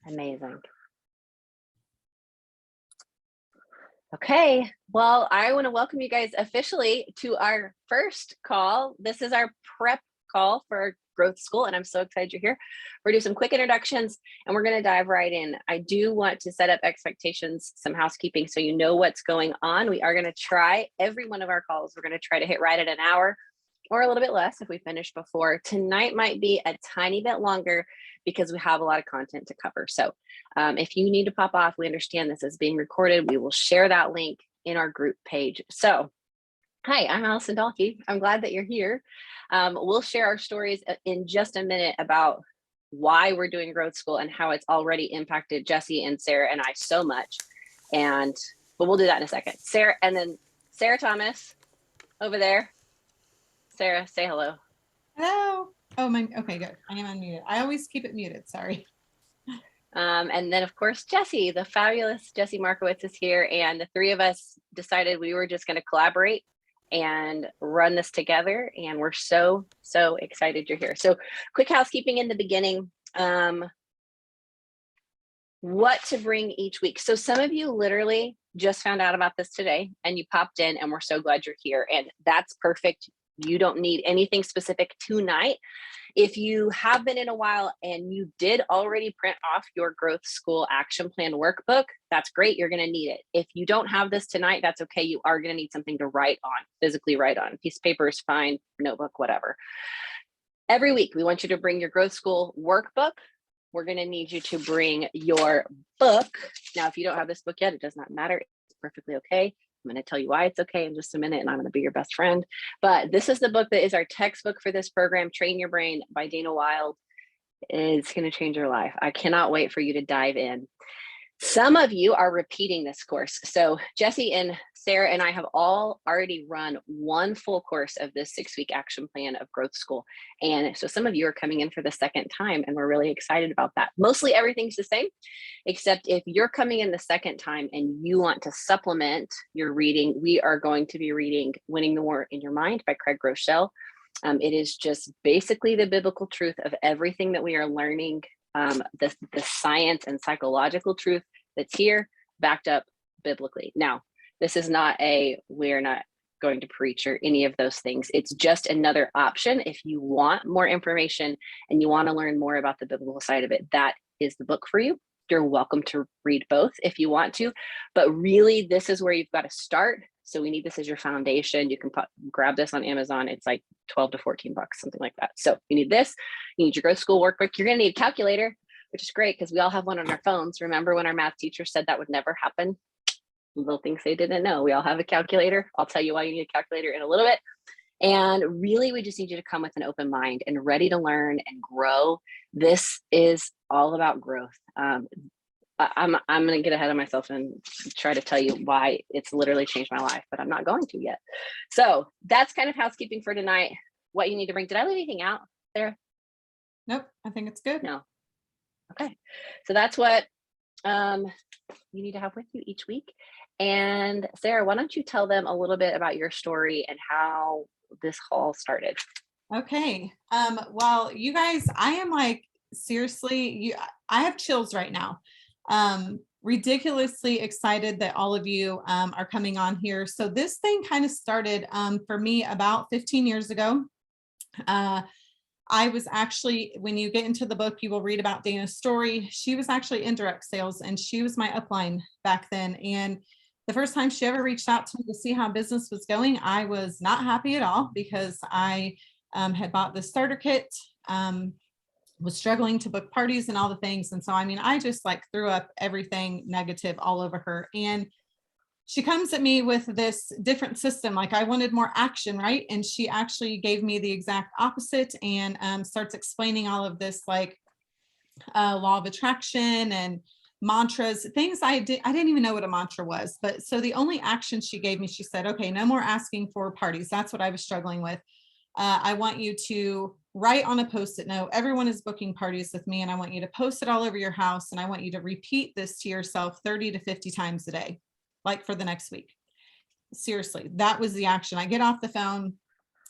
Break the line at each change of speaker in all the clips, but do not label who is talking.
Amazing. Okay, well, I want to welcome you guys officially to our first call. This is our prep call for Growth School, and I'm so excited you're here. We're gonna do some quick introductions, and we're gonna dive right in. I do want to set up expectations, some housekeeping, so you know what's going on. We are gonna try every one of our calls. We're gonna try to hit right at an hour, or a little bit less if we finish before. Tonight might be a tiny bit longer because we have a lot of content to cover. So if you need to pop off, we understand this is being recorded. We will share that link in our group page. So, hi, I'm Allison Dalkey. I'm glad that you're here. We'll share our stories in just a minute about why we're doing Growth School and how it's already impacted Jesse and Sarah and I so much. But we'll do that in a second. Sarah, and then Sarah Thomas over there. Sarah, say hello.
Hello. Oh, okay, good. I am unmuted. I always keep it muted, sorry.
And then of course, Jesse, the fabulous Jesse Markowitz is here. And the three of us decided we were just going to collaborate and run this together. And we're so excited you're here. So quick housekeeping in the beginning. What to bring each week. So some of you literally just found out about this today and you popped in, and we're so glad you're here. And that's perfect. You don't need anything specific tonight. If you have been in a while and you did already print off your Growth School Action Plan workbook, that's great. You're going to need it. If you don't have this tonight, that's okay. You are going to need something to write on, physically write on. A piece of paper is fine, notebook, whatever. Every week, we want you to bring your Growth School workbook. We're going to need you to bring your book. Now, if you don't have this book yet, it does not matter. It's perfectly okay. I'm going to tell you why it's okay in just a minute, and I'm going to be your best friend. But this is the book that is our textbook for this program, Train Your Brain by Dana Wilde. It's going to change your life. I cannot wait for you to dive in. Some of you are repeating this course. So Jesse and Sarah and I have all already run one full course of this 6-week action plan of Growth School. And so some of you are coming in for the second time, and we're really excited about that. Mostly everything's the same, except if you're coming in the second time and you want to supplement your reading, we are going to be reading Winning the War in Your Mind by Craig Groeschel. It is just basically the biblical truth of everything that we are learning, the science and psychological truth that's here, backed up biblically. Now, this is not we're not going to preach or any of those things. It's just another option. If you want more information and you want to learn more about the biblical side of it, that is the book for you. You're welcome to read both if you want to, but really this is where you've got to start. So we need this as your foundation. You can grab this on Amazon. It's like 12 to 14 bucks, something like that. So you need this, you need your Growth School workbook. You're going to need a calculator, which is great because we all have one on our phones. Remember when our math teacher said that would never happen? Little things they didn't know. We all have a calculator. I'll tell you why you need a calculator in a little bit. And really, we just need you to come with an open mind and ready to learn and grow. This is all about growth. I'm going to get ahead of myself and try to tell you why it's literally changed my life, but I'm not going to yet. So that's kind of housekeeping for tonight. What you need to bring. Did I leave anything out there?
Nope, I think it's good.
No. Okay. So that's what you need to have with you each week. And Sarah, why don't you tell them a little bit about your story and how this all started?
Okay. Well, you guys, I am like, seriously, I have chills right now. Ridiculously excited that all of you are coming on here. So this thing kind of started for me about 15 years ago. I was actually, when you get into the book, you will read about Dana's story. She was actually in direct sales, and she was my upline back then. And the first time she ever reached out to me to see how business was going, I was not happy at all because I had bought the starter kit, was struggling to book parties and all the things. And so, I mean, I just like threw up everything negative all over her. And she comes at me with this different system. Like I wanted more action, right? And she actually gave me the exact opposite and starts explaining all of this, like law of attraction and mantras, things I didn't even know what a mantra was. But so the only action she gave me, she said, okay, no more asking for parties. That's what I was struggling with. I want you to write on a Post-it note, everyone is booking parties with me, and I want you to post it all over your house. And I want you to repeat this to yourself 30 to 50 times a day, like for the next week. Seriously, that was the action. I get off the phone.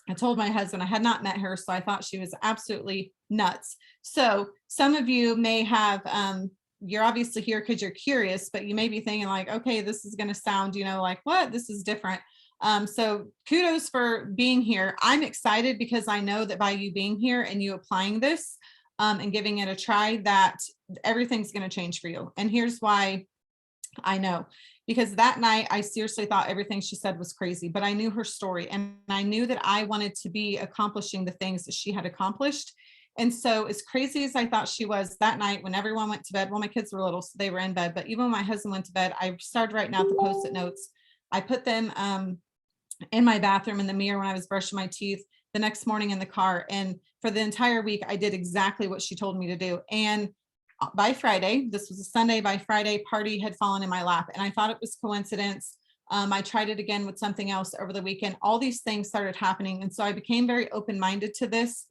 I told my husband I had not met her, so I thought she was absolutely nuts. So some of you may have you're obviously here because you're curious, but you may be thinking like, okay, this is going to sound, like what? This is different. So kudos for being here. I'm excited because I know that by you being here and you applying this and giving it a try, that everything's going to change for you. And here's why I know, because that night I seriously thought everything she said was crazy, but I knew her story and I knew that I wanted to be accomplishing the things that she had accomplished. And so as crazy as I thought she was that night, when everyone went to bed, well, my kids were little, so they were in bed, but even when my husband went to bed, I started writing out the Post-it notes. I put them in my bathroom in the mirror when I was brushing my teeth, the next morning in the car. And for the entire week, I did exactly what she told me to do. And by Friday, this was a Sunday, by Friday, party had fallen in my lap. And I thought it was coincidence. I tried it again with something else over the weekend. All these things started happening. And so I became very open-minded to this.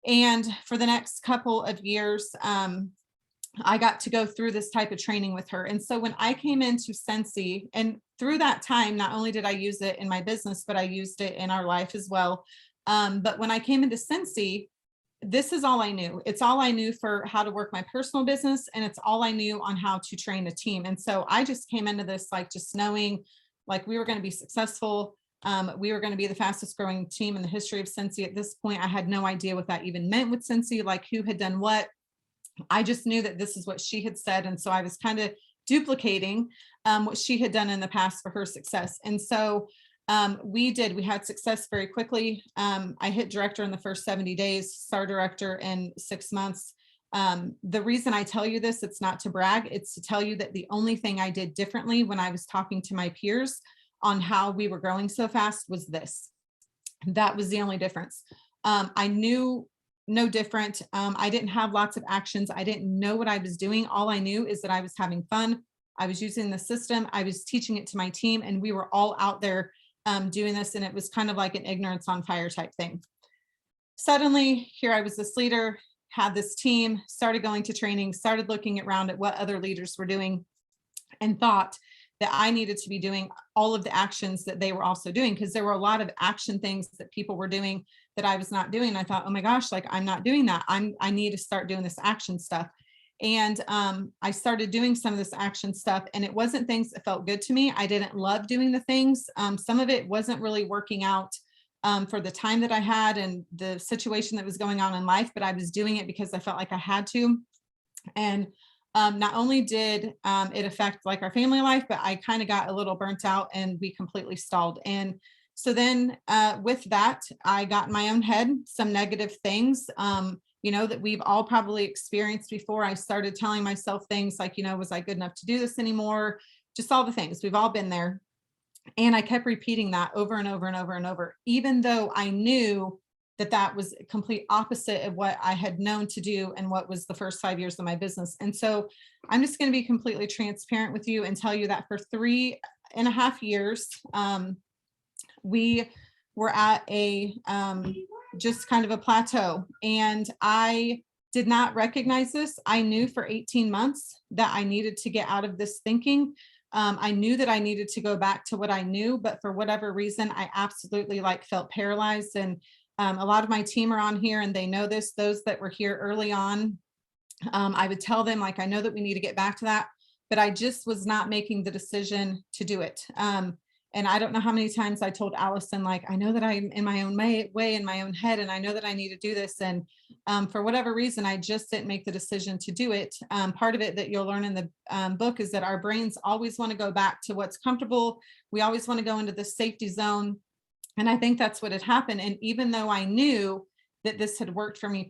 And for the next couple of years, I got to go through this type of training with her. And so when I came into Sensi, and through that time, not only did I use it in my business, but I used it in our life as well. But when I came into Sensi, this is all I knew. It's all I knew for how to work my personal business. And it's all I knew on how to train a team. And so I just came into this, like, just knowing like we were going to be successful. We were going to be the fastest growing team in the history of Sensi. At this point, I had no idea what that even meant with Sensi, like who had done what. I just knew that this is what she had said. And so I was kind of duplicating what she had done in the past for her success. And so we had success very quickly. I hit director in the first 70 days, star director in 6 months. The reason I tell you this, it's not to brag, it's to tell you that the only thing I did differently when I was talking to my peers on how we were growing so fast was this. That was the only difference. I knew no different. I didn't have lots of actions. I didn't know what I was doing. All I knew is that I was having fun. I was using the system. I was teaching it to my team, and we were all out there doing this. And it was kind of like an ignorance on fire type thing. Suddenly, here I was this leader, had this team, started going to training, started looking around at what other leaders were doing, and thought that I needed to be doing all of the actions that they were also doing, because there were a lot of action things that people were doing that I was not doing. I thought, oh my gosh, like I'm not doing that. I need to start doing this action stuff. And I started doing some of this action stuff, and it wasn't things that felt good to me. I didn't love doing the things. Some of it wasn't really working out for the time that I had and the situation that was going on in life, but I was doing it because I felt like I had to. And not only did it affect like our family life, but I kind of got a little burnt out and we completely stalled. And so then with that, I got in my own head some negative things, that we've all probably experienced before. I started telling myself things like, was I good enough to do this anymore? Just all the things. We've all been there. And I kept repeating that over and over and over and over, even though I knew that that was a complete opposite of what I had known to do and what was the first 5 years of my business. And so I'm just going to be completely transparent with you and tell you that for 3.5 years, we were at a just kind of a plateau. And I did not recognize this. I knew for 18 months that I needed to get out of this thinking. I knew that I needed to go back to what I knew, but for whatever reason, I absolutely felt paralyzed. And a lot of my team are on here and they know this, those that were here early on. I would tell them I know that we need to get back to that, but I just was not making the decision to do it. And I don't know how many times I told Allison, I know that I'm in my own way in my own head, and I know that I need to do this. And for whatever reason, I just didn't make the decision to do it. Part of it that you'll learn in the book is that our brains always want to go back to what's comfortable. We always want to go into the safety zone. And I think that's what had happened. And even though I knew that this had worked for me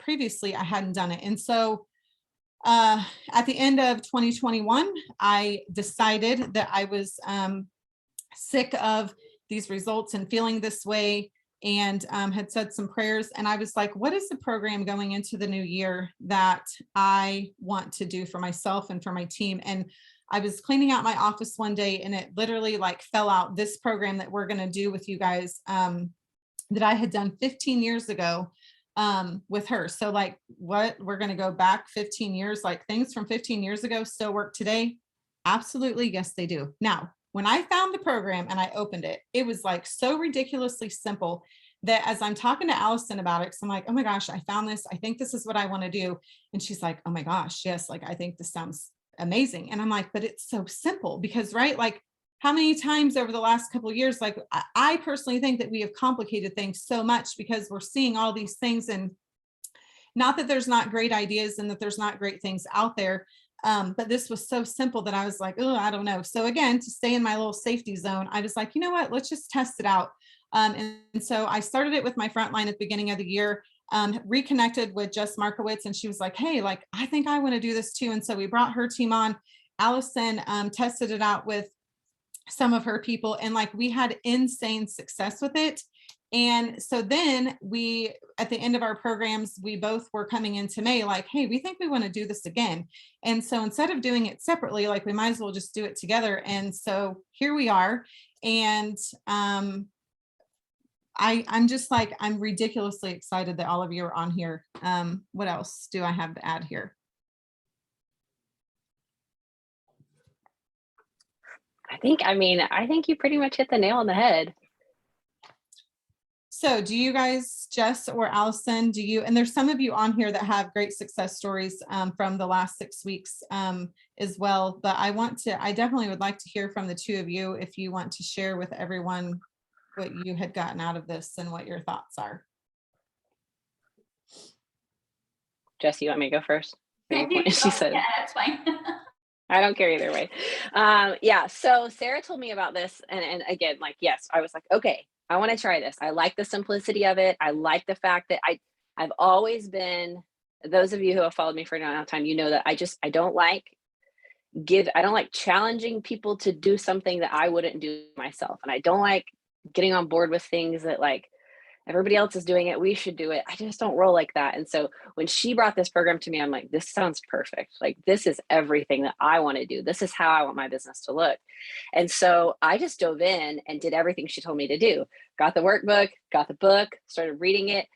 previously, I hadn't done it. And so at the end of 2021, I decided that I was sick of these results and feeling this way, and had said some prayers. And I was like, what is the program going into the new year that I want to do for myself and for my team? And I was cleaning out my office one day and it literally fell out, this program that we're going to do with you guys that I had done 15 years ago with her. So what, we're going to go back 15 years, things from 15 years ago still work today? Absolutely. Yes, they do. Now, when I found the program and I opened it, it was so ridiculously simple that as I'm talking to Allison about it, because I'm like, oh my gosh, I found this. I think this is what I want to do. And she's like, oh my gosh, yes, like I think this sounds amazing. And I'm like, but it's so simple because, right, like how many times over the last couple of years, like I personally think that we have complicated things so much because we're seeing all these things, and not that there's not great ideas and that there's not great things out there. But this was so simple that I was like, oh, I don't know. So again, to stay in my little safety zone, I was like, you know what, let's just test it out. And so I started it with my frontline at the beginning of the year, reconnected with Jess Markowitz, and she was like, hey, like, I think I want to do this too. And so we brought her team on. Allison tested it out with some of her people, and like we had insane success with it. And so then we, at the end of our programs, we both were coming into May like, hey, we think we want to do this again. And so instead of doing it separately, like we might as well just do it together. And so here we are. And I'm just like, I'm ridiculously excited that all of you are on here. What else do I have to add here?
I think you pretty much hit the nail on the head.
So do you guys, Jess or Allison, and there's some of you on here that have great success stories from the last 6 weeks as well, but I definitely would like to hear from the two of you if you want to share with everyone what you had gotten out of this and what your thoughts are.
Jess, you want me to go first?
She said, yeah, that's fine.
I don't care either way. Yeah, so Sarah told me about this, and again, like, yes, I was like, okay, I want to try this. I like the simplicity of it. I like the fact that I've always been, those of you who have followed me for a long time, you know that I don't like challenging people to do something that I wouldn't do myself. And I don't like getting on board with things that like everybody else is doing it, we should do it. I just don't roll like that. And so when she brought this program to me, I'm like, this sounds perfect. Like, this is everything that I want to do. This is how I want my business to look. And so I just dove in and did everything she told me to do. Got the workbook, got the book, started reading it,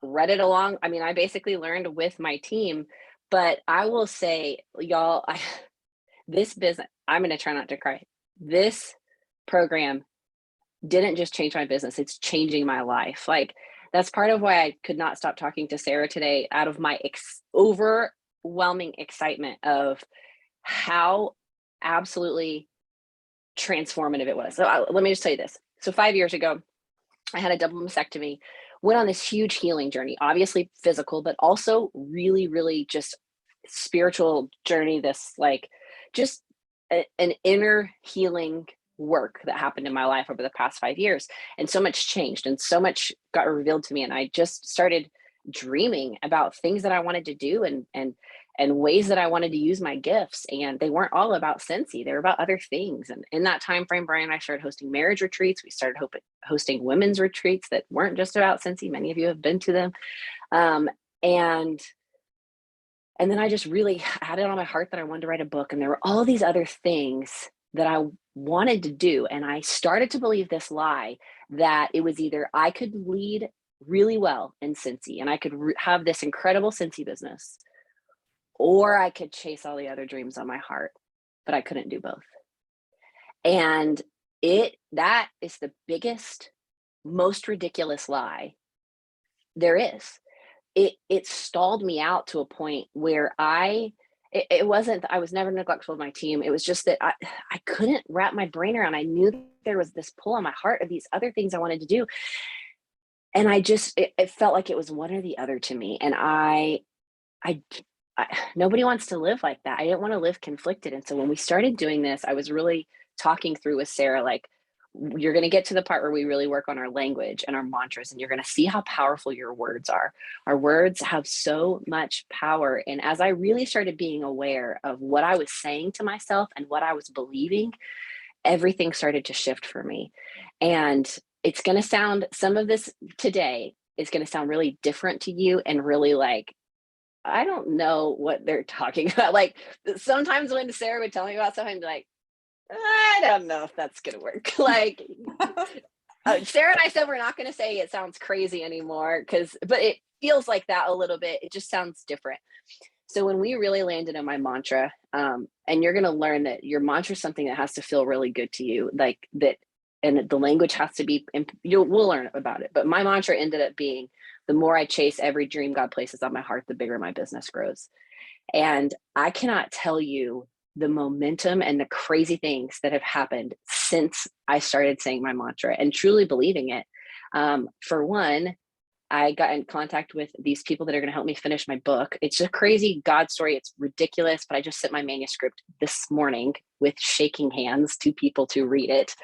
read it along. I mean, I basically learned with my team. But I will say, y'all, this business, I'm going to try not to cry. This program didn't just change my business, it's changing my life. Like, that's part of why I could not stop talking to Sarah today, out of my overwhelming excitement of how absolutely transformative it was. So let me just tell you this. So 5 years ago, I had a double mastectomy, went on this huge healing journey, obviously physical, but also really, really just spiritual journey. This like just an inner healing work that happened in my life over the past 5 years. And so much changed and so much got revealed to me. And I just started dreaming about things that I wanted to do and ways that I wanted to use my gifts. And they weren't all about Scentsy, they were about other things. And in that time frame, Brian and I started hosting marriage retreats. We started hosting women's retreats that weren't just about Scentsy. Many of you have been to them. And then I just really had it on my heart that I wanted to write a book. And there were all these other things that I wanted to do. And I started to believe this lie that it was either I could lead really well in Scentsy and I could have this incredible Scentsy business, or I could chase all the other dreams on my heart, but I couldn't do both. And that is the biggest, most ridiculous lie there is. It stalled me out to a point where it wasn't, I was never neglectful of my team. It was just that I couldn't wrap my brain around. I knew there was this pull on my heart of these other things I wanted to do. And it felt like it was one or the other to me. And I nobody wants to live like that. I didn't want to live conflicted. And so when we started doing this, I was really talking through with Sarah, like, you're going to get to the part where we really work on our language and our mantras, and you're going to see how powerful your words are. Our words have so much power. And as I really started being aware of what I was saying to myself and what I was believing, everything started to shift for me. And it's going to sound, some of this today is going to sound really different to you and really like, I don't know what they're talking about. Like, sometimes when Sarah would tell me about something, I'd be like, I don't know if that's going to work. Like, Sarah and I said, we're not going to say it sounds crazy anymore, but it feels like that a little bit. It just sounds different. So when we really landed on my mantra, and you're going to learn that your mantra is something that has to feel really good to you, like that and the language has to be, we'll learn about it. But my mantra ended up being, the more I chase every dream God places on my heart, the bigger my business grows. And I cannot tell you the momentum and the crazy things that have happened since I started saying my mantra and truly believing it. For one, I got in contact with these people that are going to help me finish my book. It's a crazy God story. It's ridiculous, but I just sent my manuscript this morning with shaking hands to people to read it.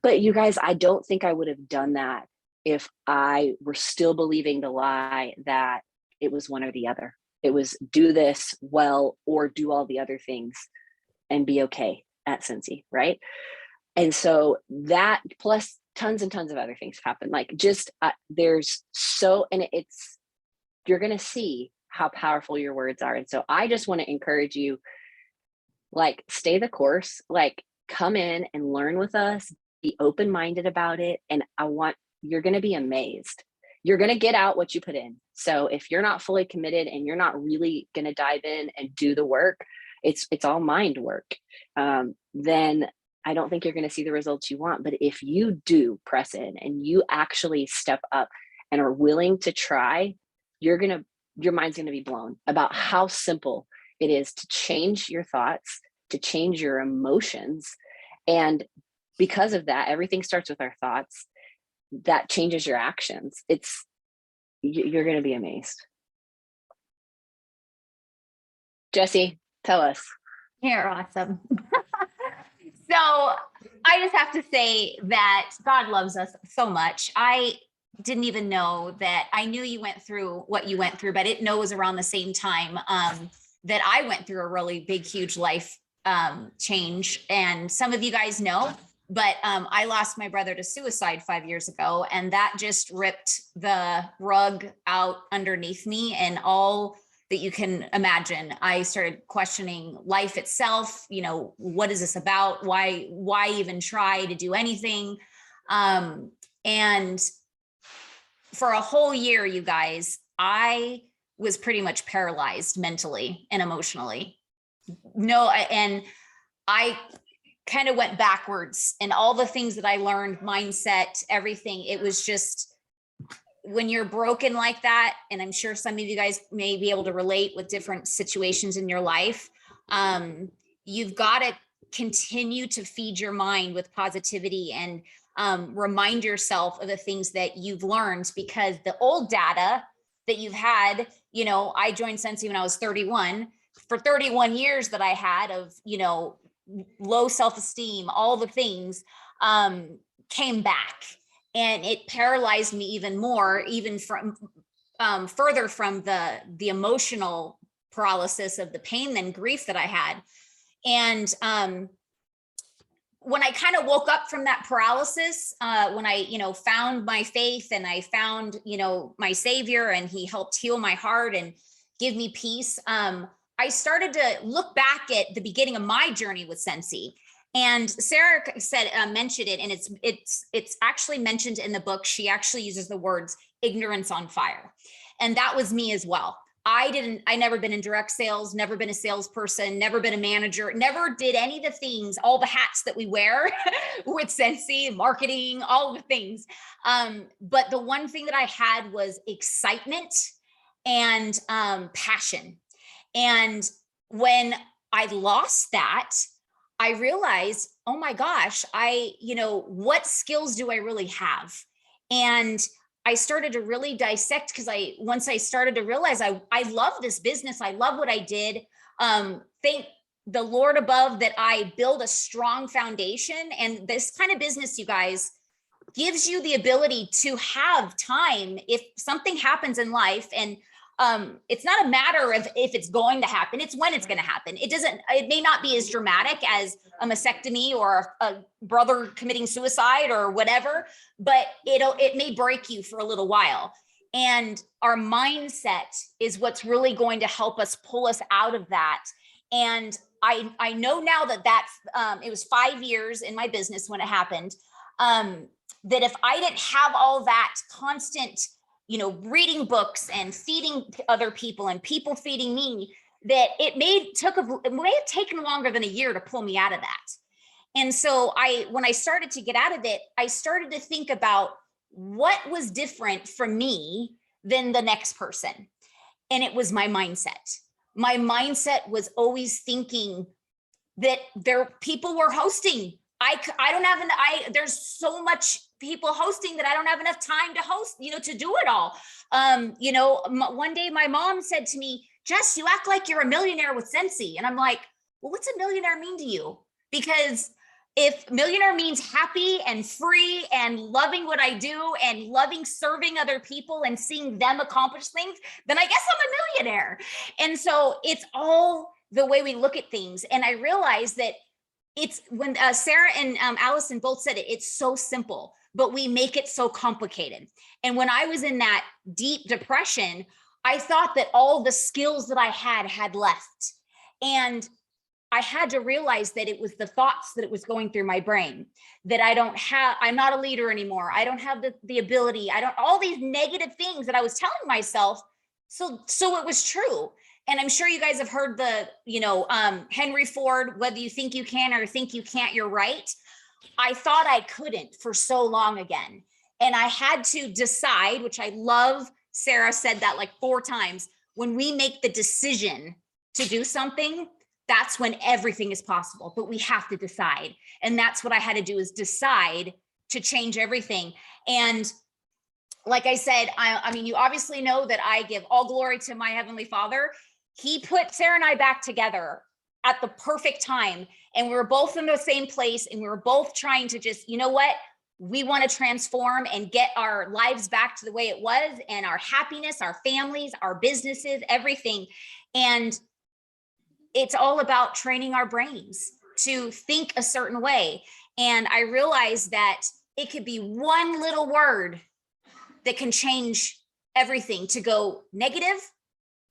But you guys, I don't think I would have done that if I were still believing the lie that it was one or the other. It was do this well or do all the other things and be okay at Cincy, right? And so that plus tons and tons of other things happen. Like just there's so, and it's, you're going to see how powerful your words are. And so I just want to encourage you, like, stay the course, like come in and learn with us, be open-minded about it. And you're going to be amazed. You're going to get out what you put in. So if you're not fully committed and you're not really going to dive in and do the work, it's all mind work. Then I don't think you're going to see the results you want. But if you do press in and you actually step up and are willing to try, your mind's going to be blown about how simple it is to change your thoughts, to change your emotions. And because of that, everything starts with our thoughts. That changes your actions. You're going to be amazed. Jesse, tell us.
You're awesome. So I just have to say that God loves us so much. I didn't even know that. I knew you went through what you went through, but I didn't know it was around the same time that I went through a really big, huge life change. And some of you guys know, but I lost my brother to suicide 5 years ago, and that just ripped the rug out underneath me and all that you can imagine. I started questioning life itself. What is this about? Why even try to do anything? And for a whole year, you guys, I was pretty much paralyzed mentally and emotionally. And I kind of went backwards, and all the things that I learned, mindset, everything, it was just, when you're broken like that, and I'm sure some of you guys may be able to relate with different situations in your life, you've got to continue to feed your mind with positivity and remind yourself of the things that you've learned, because the old data that you've had, I joined Cincy when I was 31. For 31 years that I had of, low self-esteem, all the things came back. And it paralyzed me even more, even from further from the emotional paralysis of the pain and grief that I had. And when I kind of woke up from that paralysis, when I, found my faith and I found, my Savior, and He helped heal my heart and give me peace, I started to look back at the beginning of my journey with Cincy. And Sarah mentioned it, and it's actually mentioned in the book. She actually uses the words ignorance on fire. And that was me as well. I never been in direct sales, never been a salesperson, never been a manager, never did any of the things, all the hats that we wear with Cincy, marketing, all the things. But the one thing that I had was excitement and passion. And when I lost that, I realized, oh my gosh, what skills do I really have? And I started to really dissect, because once I started to realize I love this business. I love what I did. Thank the Lord above that I build a strong foundation. And this kind of business, you guys, gives you the ability to have time if something happens in life. And it's not a matter of if it's going to happen, it's when it's going to happen. It may not be as dramatic as a mastectomy or a brother committing suicide or whatever, but it may break you for a little while. And our mindset is what's really going to help us pull us out of that. And I know now that it was 5 years in my business when it happened, that if I didn't have all that constant, reading books and feeding other people and people feeding me, that it may have taken longer than a year to pull me out of that. And so when I started to get out of it, I started to think about what was different from me than the next person. And it was my mindset. My mindset was always thinking that people were hosting. I don't have there's so much people hosting that I don't have enough time to host, to do it all. One day my mom said to me, Jess, you act like you're a millionaire with Scentsy. And I'm like, well, what's a millionaire mean to you? Because if millionaire means happy and free and loving what I do and loving serving other people and seeing them accomplish things, then I guess I'm a millionaire. And so it's all the way we look at things. And I realized that it's when Sarah and Allison both said it, it's so simple, but we make it so complicated. And when I was in that deep depression, I thought that all the skills that I had left. And I had to realize that it was the thoughts that it was going through my brain, that I'm not a leader anymore. I don't have the ability. All these negative things that I was telling myself. So it was true. And I'm sure you guys have heard Henry Ford, whether you think you can or think you can't, you're right. I thought I couldn't for so long again. And I had to decide, which I love, Sarah said that like 4 times, when we make the decision to do something, that's when everything is possible, but we have to decide. And that's what I had to do, is decide to change everything. And like I said, I mean, you obviously know that I give all glory to my Heavenly Father. He put Sarah and I back together at the perfect time. And we were both in the same place. And we were both trying to just, you know what? We want to transform and get our lives back to the way it was, and our happiness, our families, our businesses, everything. And it's all about training our brains to think a certain way. And I realized that it could be one little word that can change everything to go negative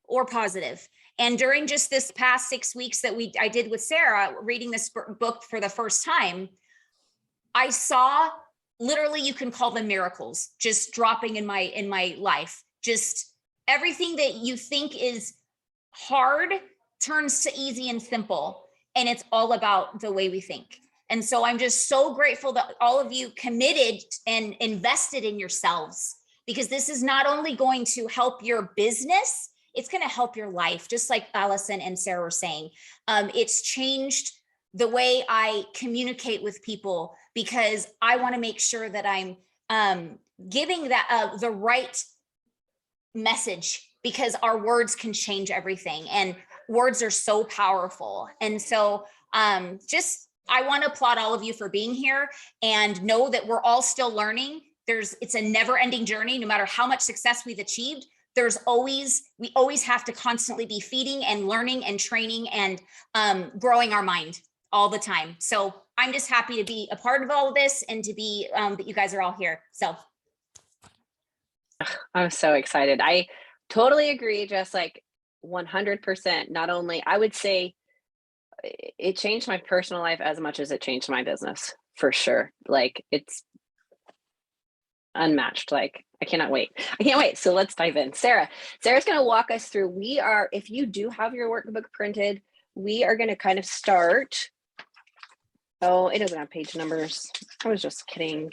or positive. And during just this past 6 weeks that I did with Sarah, reading this book for the first time, I saw, literally, you can call them miracles, just dropping in my life. Just everything that you think is hard turns to easy and simple. And it's all about the way we think. And so I'm just so grateful that all of you committed and invested in yourselves, because this is not only going to help your business, it's going to help your life. Just like Allison and Sarah were saying, it's changed the way I communicate with people, because I want to make sure that I'm giving the right message, because our words can change everything. And words are so powerful. And so I want to applaud all of you for being here, and know that we're all still learning. It's a never ending journey. No matter how much success we've achieved, we always have to constantly be feeding and learning and training and growing our mind all the time. So I'm just happy to be a part of all of this, and to be that you guys are all here. So
I'm so excited. I totally agree. Just like 100%. Not only, I would say it changed my personal life as much as it changed my business, for sure. Like, it's unmatched. Like, I can't wait. So let's dive in. Sarah's going to walk us through. If you do have your workbook printed, we are going to kind of start. Oh, it doesn't have page numbers. I was just kidding.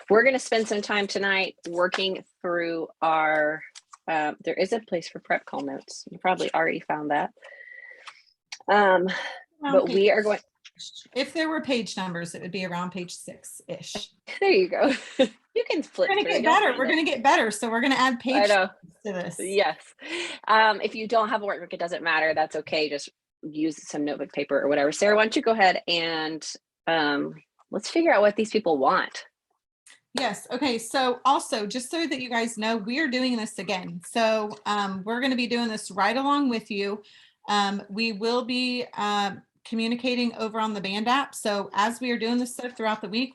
We're going to spend some time tonight working through our, there is a place for prep call notes. You probably already found that. But we are going.
If there were page numbers, it would be around page 6-ish.
There you go. You can flip.
We're going to get better. We're going to get better. So we're going to add page numbers to this.
Yes. If you don't have a workbook, it doesn't matter. That's okay. Just use some notebook paper or whatever. Sarah, why don't you go ahead and let's figure out what these people want.
Yes. Okay. So also, just so that you guys know, we are doing this again. So we're going to be doing this right along with you. We will be communicating over on the Band app. So as we are doing this stuff throughout the week,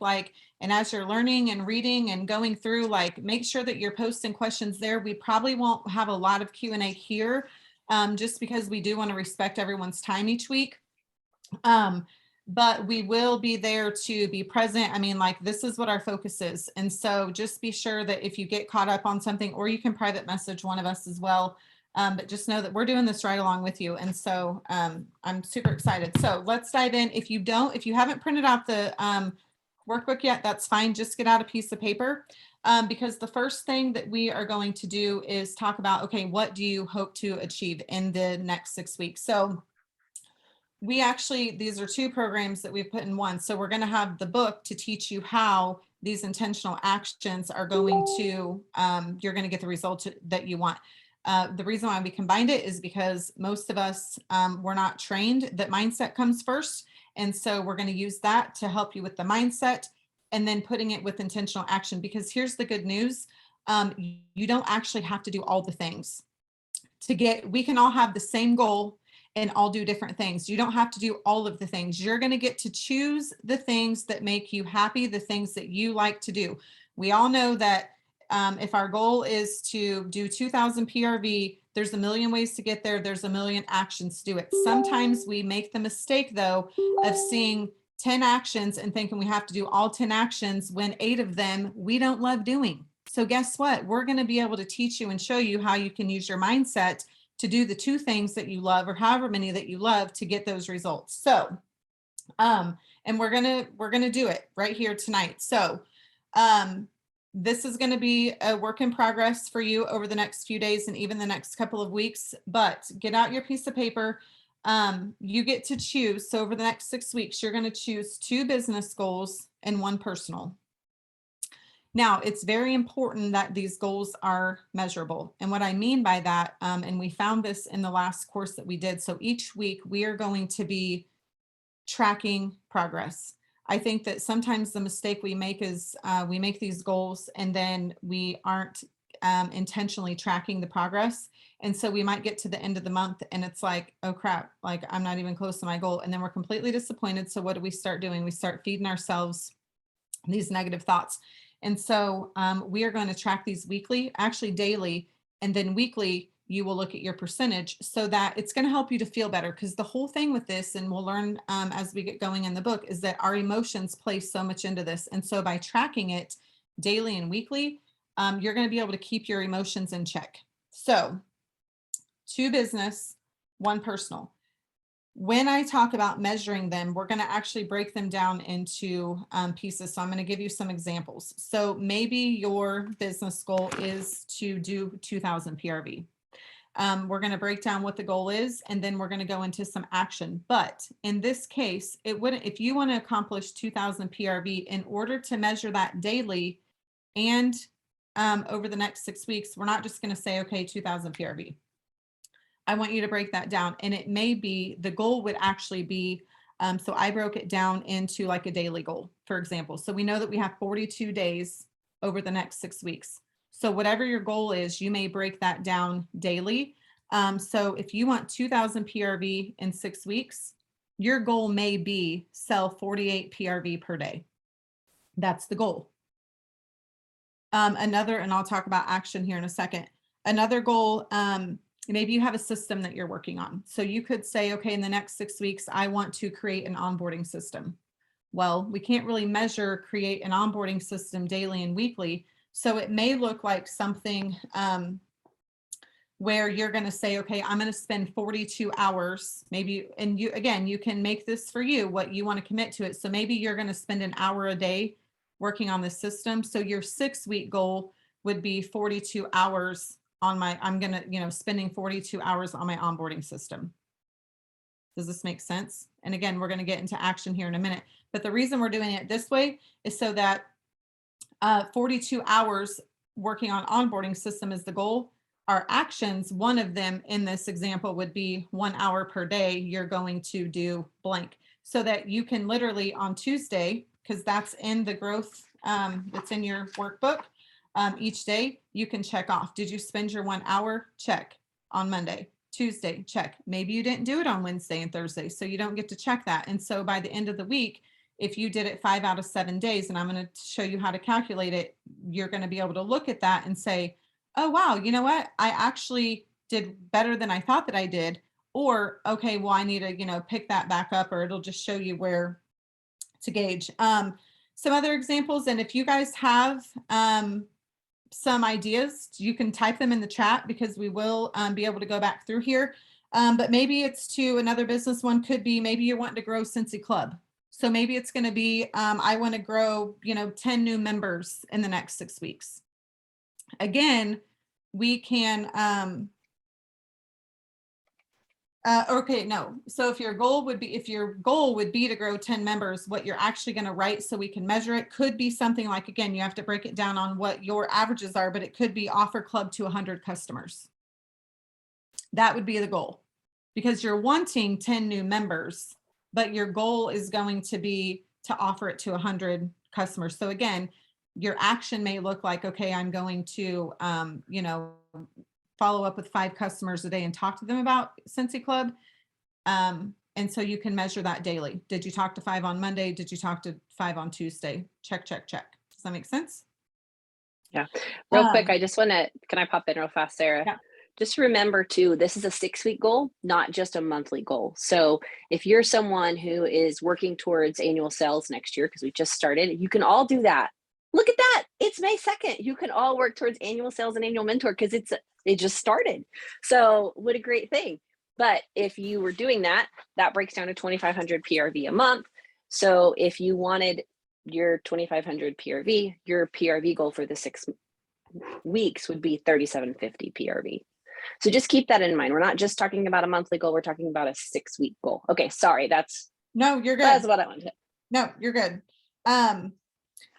and as you're learning and reading and going through, make sure that you're posting questions there. We probably won't have a lot of Q&A here, just because we do want to respect everyone's time each week. But we will be there to be present. I mean, this is what our focus is. And so just be sure that if you get caught up on something, or you can private message one of us as well, But just know that we're doing this right along with you. And so I'm super excited. So let's dive in. If you haven't printed out the workbook yet, that's fine. Just get out a piece of paper because the first thing that we are going to do is talk about, okay, what do you hope to achieve in the next 6 weeks? So these are 2 programs that we've put in one. So we're going to have the book to teach you how these intentional actions are going to, you're going to get the result that you want. The reason why we combined it is because most of us were not trained that mindset comes first. And so we're going to use that to help you with the mindset and then putting it with intentional action. Because here's the good news. You don't actually have to do all the things we can all have the same goal and all do different things. You don't have to do all of the things. You're going to get to choose the things that make you happy, the things that you like to do. We all know that if our goal is to do 2000 PRV, there's a million ways to get there. There's a million actions to do it. Sometimes we make the mistake though of seeing 10 actions and thinking we have to do all 10 actions when 8 of them we don't love doing. So guess what? We're going to be able to teach you and show you how you can use your mindset to do the 2 things that you love or however many that you love to get those results. So, and we're going to do it right here tonight. So, this is going to be a work in progress for you over the next few days and even the next couple of weeks, but get out your piece of paper. You get to choose. So over the next 6 weeks, you're going to choose 2 business goals and 1 personal. Now, it's very important that these goals are measurable. And what I mean by that, and we found this in the last course that we did. So each week we are going to be tracking progress. I think that sometimes the mistake we make is we make these goals and then we aren't intentionally tracking the progress. And so we might get to the end of the month and it's like, oh crap, like I'm not even close to my goal. And then we're completely disappointed. So what do we start doing? We start feeding ourselves these negative thoughts. And so we are going to track these weekly, actually daily, and then weekly, you will look at your percentage so that it's going to help you to feel better. Because the whole thing with this, and we'll learn as we get going in the book, is that our emotions play so much into this. And so by tracking it daily and weekly, you're going to be able to keep your emotions in check. So 2 business, 1 personal. When I talk about measuring them, we're going to actually break them down into pieces. So I'm going to give you some examples. So maybe your business goal is to do 2000 PRV. We're going to break down what the goal is, and then we're going to go into some action. But in this case, it wouldn't, if you want to accomplish 2000 PRV, in order to measure that daily and over the next 6 weeks, we're not just going to say, okay, 2000 PRV. I want you to break that down. And it may be, the goal would actually be, so I broke it down into like a daily goal, for example. So we know that we have 42 days over the next 6 weeks. So whatever your goal is, you may break that down daily. So if you want 2000 PRV in 6 weeks, your goal may be sell 48 PRV per day. That's the goal. And I'll talk about action here in a second. Another goal, maybe you have a system that you're working on. So you could say, okay, in the next 6 weeks, I want to create an onboarding system. Well, we can't really create an onboarding system daily and weekly. So it may look like something where you're going to say, okay, I'm going to spend 42 hours, maybe, and you can make this for you, what you want to commit to it. So maybe you're going to spend an hour a day working on the system. So your 6-week goal would be 42 hours on spending 42 hours on my onboarding system. Does this make sense? And again, we're going to get into action here in a minute, but the reason we're doing it this way is so that 42 hours working on onboarding system is the goal. Our actions, one of them in this example would be 1 hour per day. You're going to do blank so that you can literally on Tuesday, because that's in the growth, that's in your workbook. Each day you can check off. Did you spend your 1 hour? Check. On Monday. Tuesday, check. Maybe you didn't do it on Wednesday and Thursday, so you don't get to check that. And so by the end of the week, if you did it 5 out of 7 days, and I'm going to show you how to calculate it, you're going to be able to look at that and say, oh, wow, you know what? I actually did better than I thought that I did. Or, okay, well, I need to, pick that back up, or it'll just show you where to gauge. Some other examples. And if you guys have, some ideas. You can type them in the chat because we will be able to go back through here. But maybe it's to another business. One could be, maybe you're wanting to grow Cincy Club. So maybe it's going to be, I want to grow, 10 new members in the next 6 weeks. Again, we can, okay, no. So if your goal would be to grow 10 members, what you're actually going to write so we can measure it could be something like, again, you have to break it down on what your averages are, but it could be offer club to 100 customers. That would be the goal, because you're wanting 10 new members, but your goal is going to be to offer it to 100 customers. So again, your action may look like, okay, I'm going to, follow up with 5 customers a day and talk to them about Cincy Club. And so you can measure that daily. Did you talk to 5 on Monday? Did you talk to 5 on Tuesday? Check, check, check. Does that make sense?
Yeah. Real quick, I just want to, can I pop in real fast, Sarah?
Yeah.
Just remember too, this is a 6-week goal, not just a monthly goal. So if you're someone who is working towards annual sales next year, because we just started, you can all do that. Look at that. It's May 2nd. You can all work towards annual sales and annual mentor because it just started. So what a great thing. But if you were doing that, that breaks down to 2,500 PRV a month. So if you wanted your 2,500 PRV, your PRV goal for the 6 weeks would be 3,750 PRV. So just keep that in mind. We're not just talking about a monthly goal. We're talking about a 6-week goal. Okay. Sorry.
No, you're good.
That's what I wanted.
No, you're good.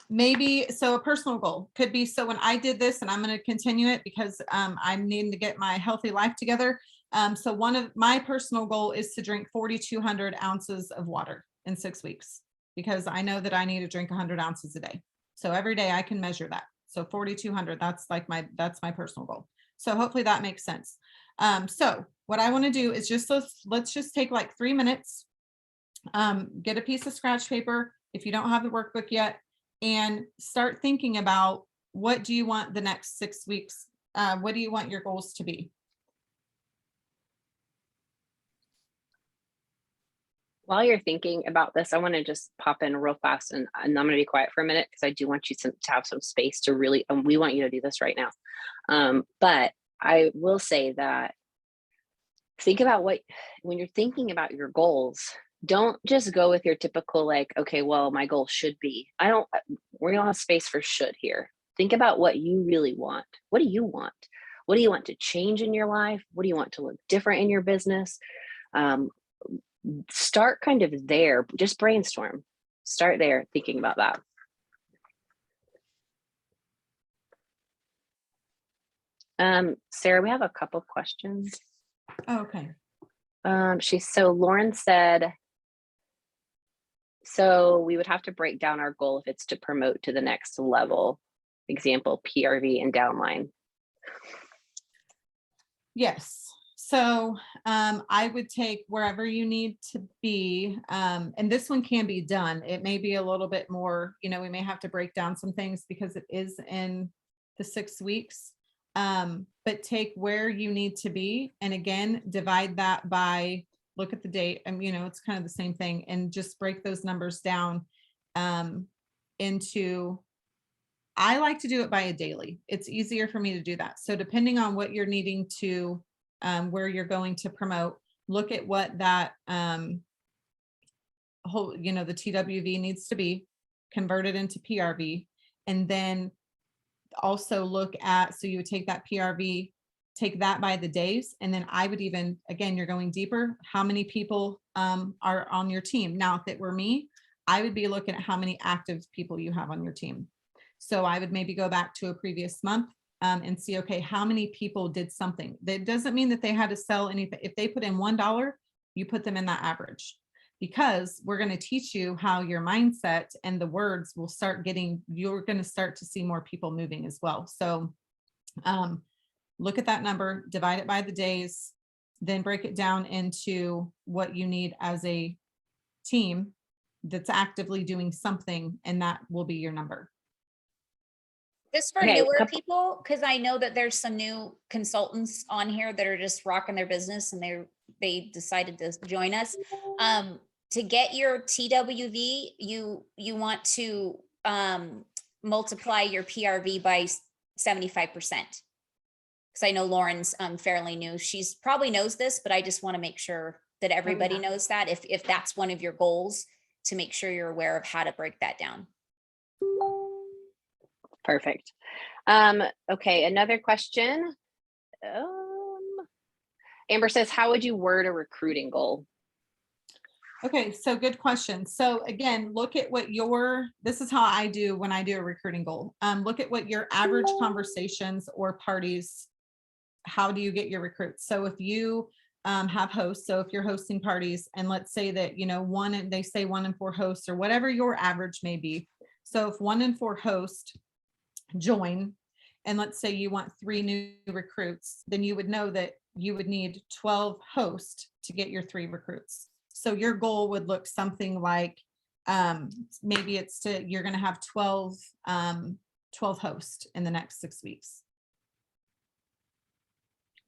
Maybe, so a personal goal could be, so when I did this, and I'm going to continue it because I'm needing to get my healthy life together. So one of my personal goal is to drink 4,200 ounces of water in 6 weeks, because I know that I need to drink 100 ounces a day. So every day I can measure that. So 4,200, that's my personal goal. So hopefully that makes sense. So what I want to do is just, let's just take like 3 minutes, get a piece of scratch paper if you don't have the workbook yet, and start thinking about, what do you want the next 6 weeks? What do you want your goals to be?
While you're thinking about this, I want to just pop in real fast, and I'm going to be quiet for a minute because I do want you to have some space to really, and we want you to do this right now. But I will say that think about when you're thinking about your goals, don't just go with your typical, like, okay, well, my goal should be, we don't have space for should here. Think about what you really want. What do you want? What do you want to change in your life? What do you want to look different in your business? Start kind of there, just brainstorm. Start there thinking about that. Sarah, we have a couple questions.
Oh, okay.
Lauren said, so we would have to break down our goal if it's to promote to the next level, example, PRV and downline. Yes.
So I would take wherever you need to be, and this one can be done. It may be a little bit more, we may have to break down some things because it is in the 6 weeks, but take where you need to be. And again, divide that by, look at the date, and it's kind of the same thing, and just break those numbers down into, I like to do it by a daily. It's easier for me to do that. So depending on what you're needing to, where you're going to promote, look at what that whole, the TWV needs to be, convert it into PRV, and then also look at, so you would take that PRV, take that by the days, and then I would even, again, you're going deeper, how many people are on your team. Now, if it were me, I would be looking at how many active people you have on your team. So I would maybe go back to a previous month and see, okay, how many people did something. That doesn't mean that they had to sell anything. If they put in $1, you put them in that average, because we're going to teach you how your mindset and the words will start getting, you're going to start to see more people moving as well. So look at that number, divide it by the days, then break it down into what you need as a team that's actively doing something, and that will be your number.
Just for newer people, because I know that there's some new consultants on here that are just rocking their business and they decided to join us. To get your TWV, you want to multiply your PRV by 75%. Because I know Lauren's fairly new. She's probably knows this, but I just want to make sure that everybody knows that if that's one of your goals, to make sure you're aware of how to break that down.
Perfect. Okay, another question. Amber says, how would you word a recruiting goal?
Okay, so good question. So again, look at what this is how I do when I do a recruiting goal. Look at what your average conversations or parties, how do you get your recruits? So if you have hosts, so if you're hosting parties and let's say that, they say 1 in 4 hosts or whatever your average may be. So if 1 in 4 hosts join, and let's say you want 3 new recruits, then you would know that you would need 12 hosts to get your 3 recruits. So your goal would look something like, maybe you're going to have 12 hosts in the next 6 weeks.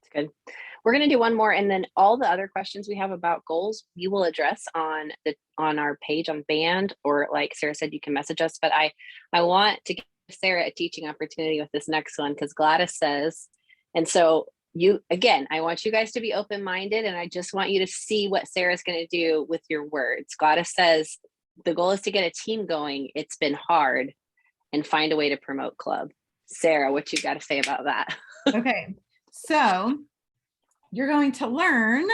That's good. We're going to do one more, and then all the other questions we have about goals, we will address on our page on Band, or like Sarah said, you can message us. But I want to give Sarah a teaching opportunity with this next one, because Gladys says, and so I want you guys to be open-minded, and I just want you to see what Sarah's going to do with your words. Gladys says, the goal is to get a team going. It's been hard, and find a way to promote club. Sarah, what you got to say about that?
Okay, so you're going to learn,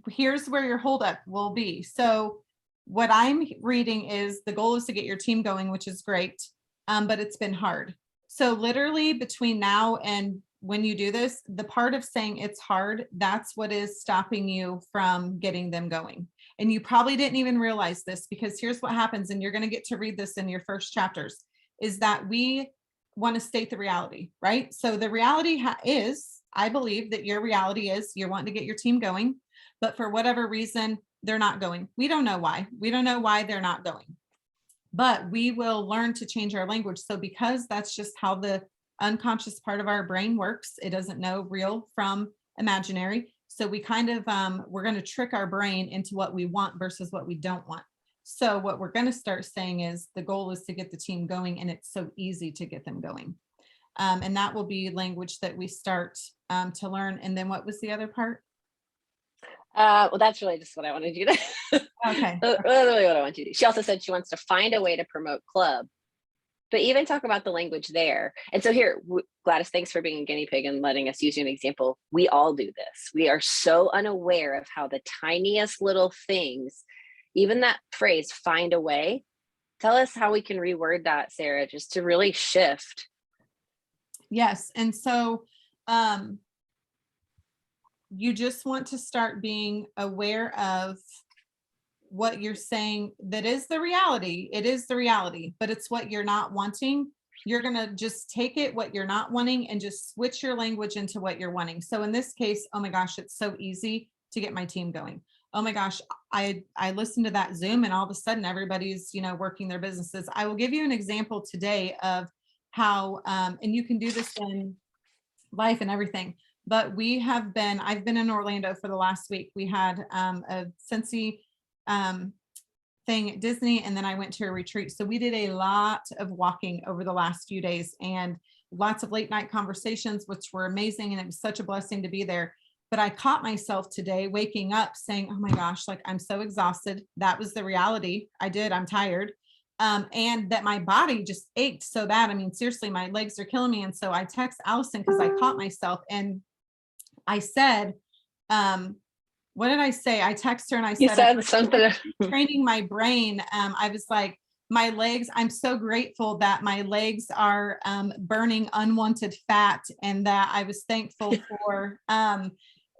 here's where your holdup will be. So what I'm reading is the goal is to get your team going, which is great, but it's been hard. So literally between now and when you do this, the part of saying it's hard, that's what is stopping you from getting them going. And you probably didn't even realize this, because here's what happens, and you're going to get to read this in your first chapters, is that we want to state the reality, right? So the reality is, I believe that your reality is you're wanting to get your team going, but for whatever reason, they're not going. We don't know why. We don't know why they're not going. But we will learn to change our language. So because that's just how the unconscious part of our brain works, it doesn't know real from imaginary. So we kind of, we're going to trick our brain into what we want versus what we don't want. So what we're going to start saying is the goal is to get the team going, and it's so easy to get them going. And that will be language that we start to learn. And then what was the other part?
Well, that's really just what I wanted you to.
Okay.
That's really what I want you to do. She also said she wants to find a way to promote club, but even talk about the language there. And so here, Gladys, thanks for being a guinea pig and letting us use you an example. We all do this. We are so unaware of how the tiniest little things, even that phrase, find a way. Tell us how we can reword that, Sarah, just to really shift.
Yes. And so, you just want to start being aware of what you're saying. That is the reality. It is the reality, but it's what you're not wanting. You're going to just take it, what you're not wanting, and just switch your language into what you're wanting. So in this case, oh my gosh, it's so easy to get my team going. Oh my gosh, I listened to that Zoom and all of a sudden everybody's, working their businesses. I will give you an example today of how, and you can do this in life and everything. But I've been in Orlando for the last week. We had a Cincy thing at Disney, and then I went to a retreat. So we did a lot of walking over the last few days, and lots of late night conversations, which were amazing. And it was such a blessing to be there. But I caught myself today waking up saying, oh my gosh, like I'm so exhausted. That was the reality. I'm tired. And that my body just ached so bad. I mean, seriously, my legs are killing me. And so I text Allison because I caught myself, and I said, what did I say? I texted her and I said,
you said something.
Training my brain. I was like, my legs, I'm so grateful that my legs are burning unwanted fat, and that I was thankful for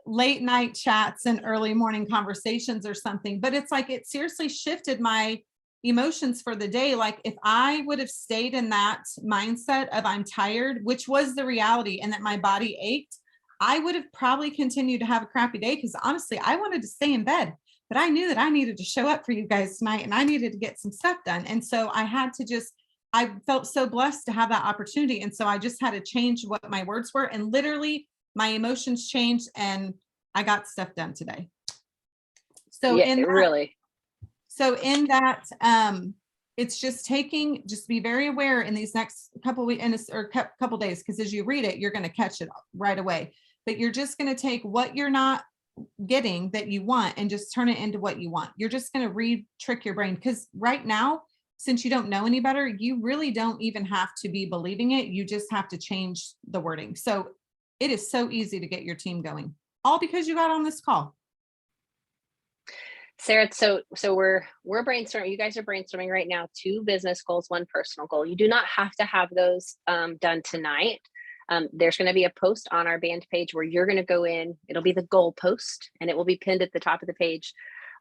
late night chats and early morning conversations or something. But it's like, it seriously shifted my emotions for the day. Like if I would have stayed in that mindset of I'm tired, which was the reality, and that my body ached, I would have probably continued to have a crappy day, because honestly, I wanted to stay in bed, but I knew that I needed to show up for you guys tonight, and I needed to get some stuff done. And so I felt so blessed to have that opportunity. And so I just had to change what my words were, and literally my emotions changed, and I got stuff done today. So
yeah, really.
So in that, it's just just be very aware in these next couple weeks or couple days, because as you read it, you're going to catch it right away. But you're just going to take what you're not getting that you want and just turn it into what you want. You're just going to trick your brain, because right now, since you don't know any better, you really don't even have to be believing it. You just have to change the wording. So it is so easy to get your team going, all because you got on this call.
Sarah, so we're brainstorming. You guys are brainstorming right now, 2 business goals, 1 personal goal. You do not have to have those done tonight. There's going to be a post on our band page where you're going to go in. It'll be the goal post, and it will be pinned at the top of the page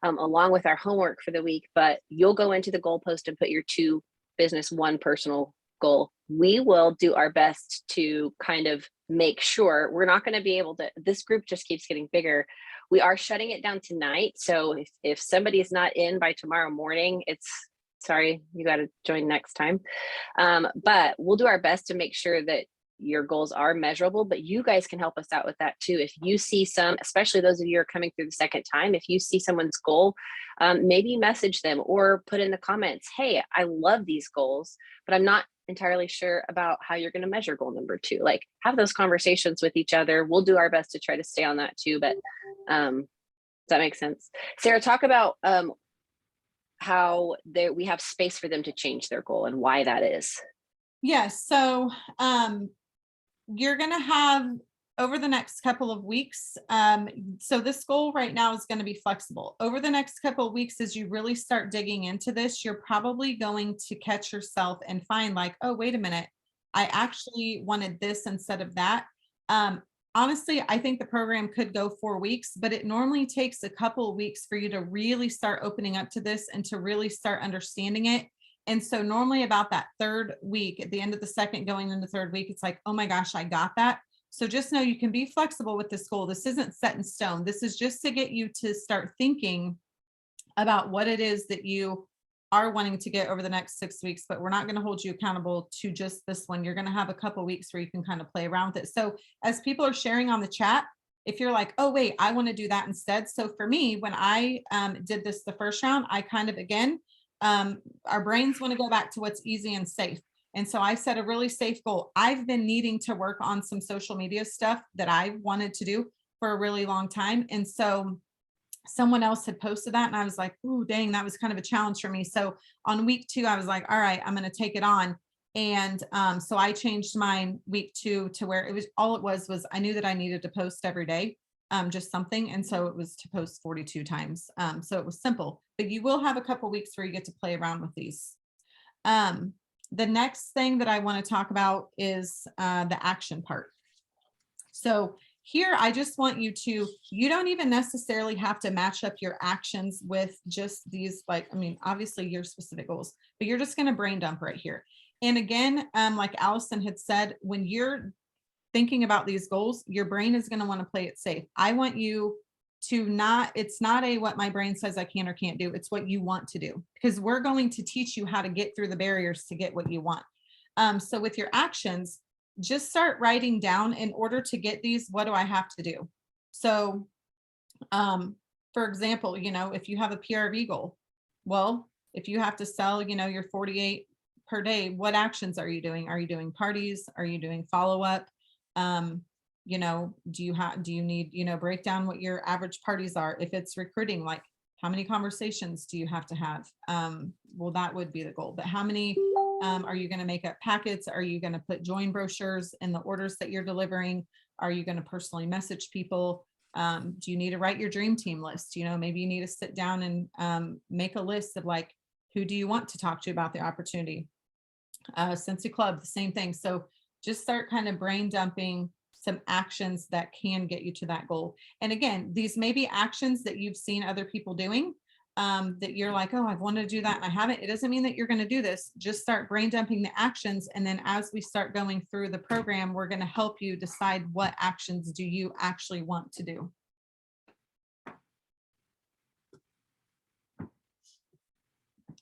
along with our homework for the week. But you'll go into the goal post and put your 2 business, 1 personal goal. We will do our best to kind of make sure we're not going to be able to. This group just keeps getting bigger. We are shutting it down tonight. So if somebody is not in by tomorrow morning, it's sorry, you got to join next time. But we'll do our best to make sure that your goals are measurable, but you guys can help us out with that too. If you see some, especially those of you who are coming through the second time, if you see someone's goal, maybe message them or put in the comments, hey, I love these goals, but I'm not entirely sure about how you're going to measure goal number 2. Like, have those conversations with each other. We'll do our best to try to stay on that too. But does that make sense? Sarah, talk about how we have space for them to change their goal and why that is.
Yes. So you're going to have over the next couple of weeks. So this goal right now is going to be flexible. Over the next couple of weeks, as you really start digging into this, you're probably going to catch yourself and find like, oh, wait a minute, I actually wanted this instead of that. Honestly, I think the program could go 4 weeks, but it normally takes a couple of weeks for you to really start opening up to this and to really start understanding it. And so normally about that 3rd week, at the end of the 2nd, going into the 3rd week, it's like, oh my gosh, I got that. So just know you can be flexible with this goal. This isn't set in stone. This is just to get you to start thinking about what it is that you are wanting to get over the next 6 weeks, but we're not going to hold you accountable to just this one. You're going to have a couple of weeks where you can kind of play around with it. So as people are sharing on the chat, if you're like, oh, wait, I want to do that instead. So for me, when I did this the first round, I kind of, again, our brains want to go back to what's easy and safe. And so I set a really safe goal. I've been needing to work on some social media stuff that I wanted to do for a really long time. And so someone else had posted that and I was like, ooh, dang, that was kind of a challenge for me. So on week 2, I was like, all right, I'm going to take it on. And so I changed mine week 2 to where it was I knew that I needed to post every day, just something. And so it was to post 42 times. So it was simple, but you will have a couple weeks where you get to play around with these. The next thing that I want to talk about is the action part. So here, I just want you don't even necessarily have to match up your actions with just these, obviously your specific goals, but you're just going to brain dump right here. And again, like Allison had said, when you're thinking about these goals, your brain is going to want to play it safe. I want you to it's not what my brain says I can or can't do. It's what you want to do, because we're going to teach you how to get through the barriers to get what you want. So with your actions, just start writing down, in order to get these, what do I have to do? So, for example, if you have a PRV goal, well, if you have to sell, your 48 per day, what actions are you doing? Are you doing parties? Are you doing follow-up? Do you need, break down what your average parties are? If it's recruiting, like how many conversations do you have to have? Well, that would be the goal, but how many are you going to make up packets? Are you going to put join brochures in the orders that you're delivering? Are you going to personally message people? Do you need to write your dream team list? Maybe you need to sit down and make a list of like, who do you want to talk to about the opportunity? Sensi Club, the same thing. So just start kind of brain dumping some actions that can get you to that goal. And again, these may be actions that you've seen other people doing, that you're like, oh, I've wanted to do that and I haven't. It doesn't mean that you're going to do this. Just start brain dumping the actions. And then as we start going through the program, we're going to help you decide what actions do you actually want to do.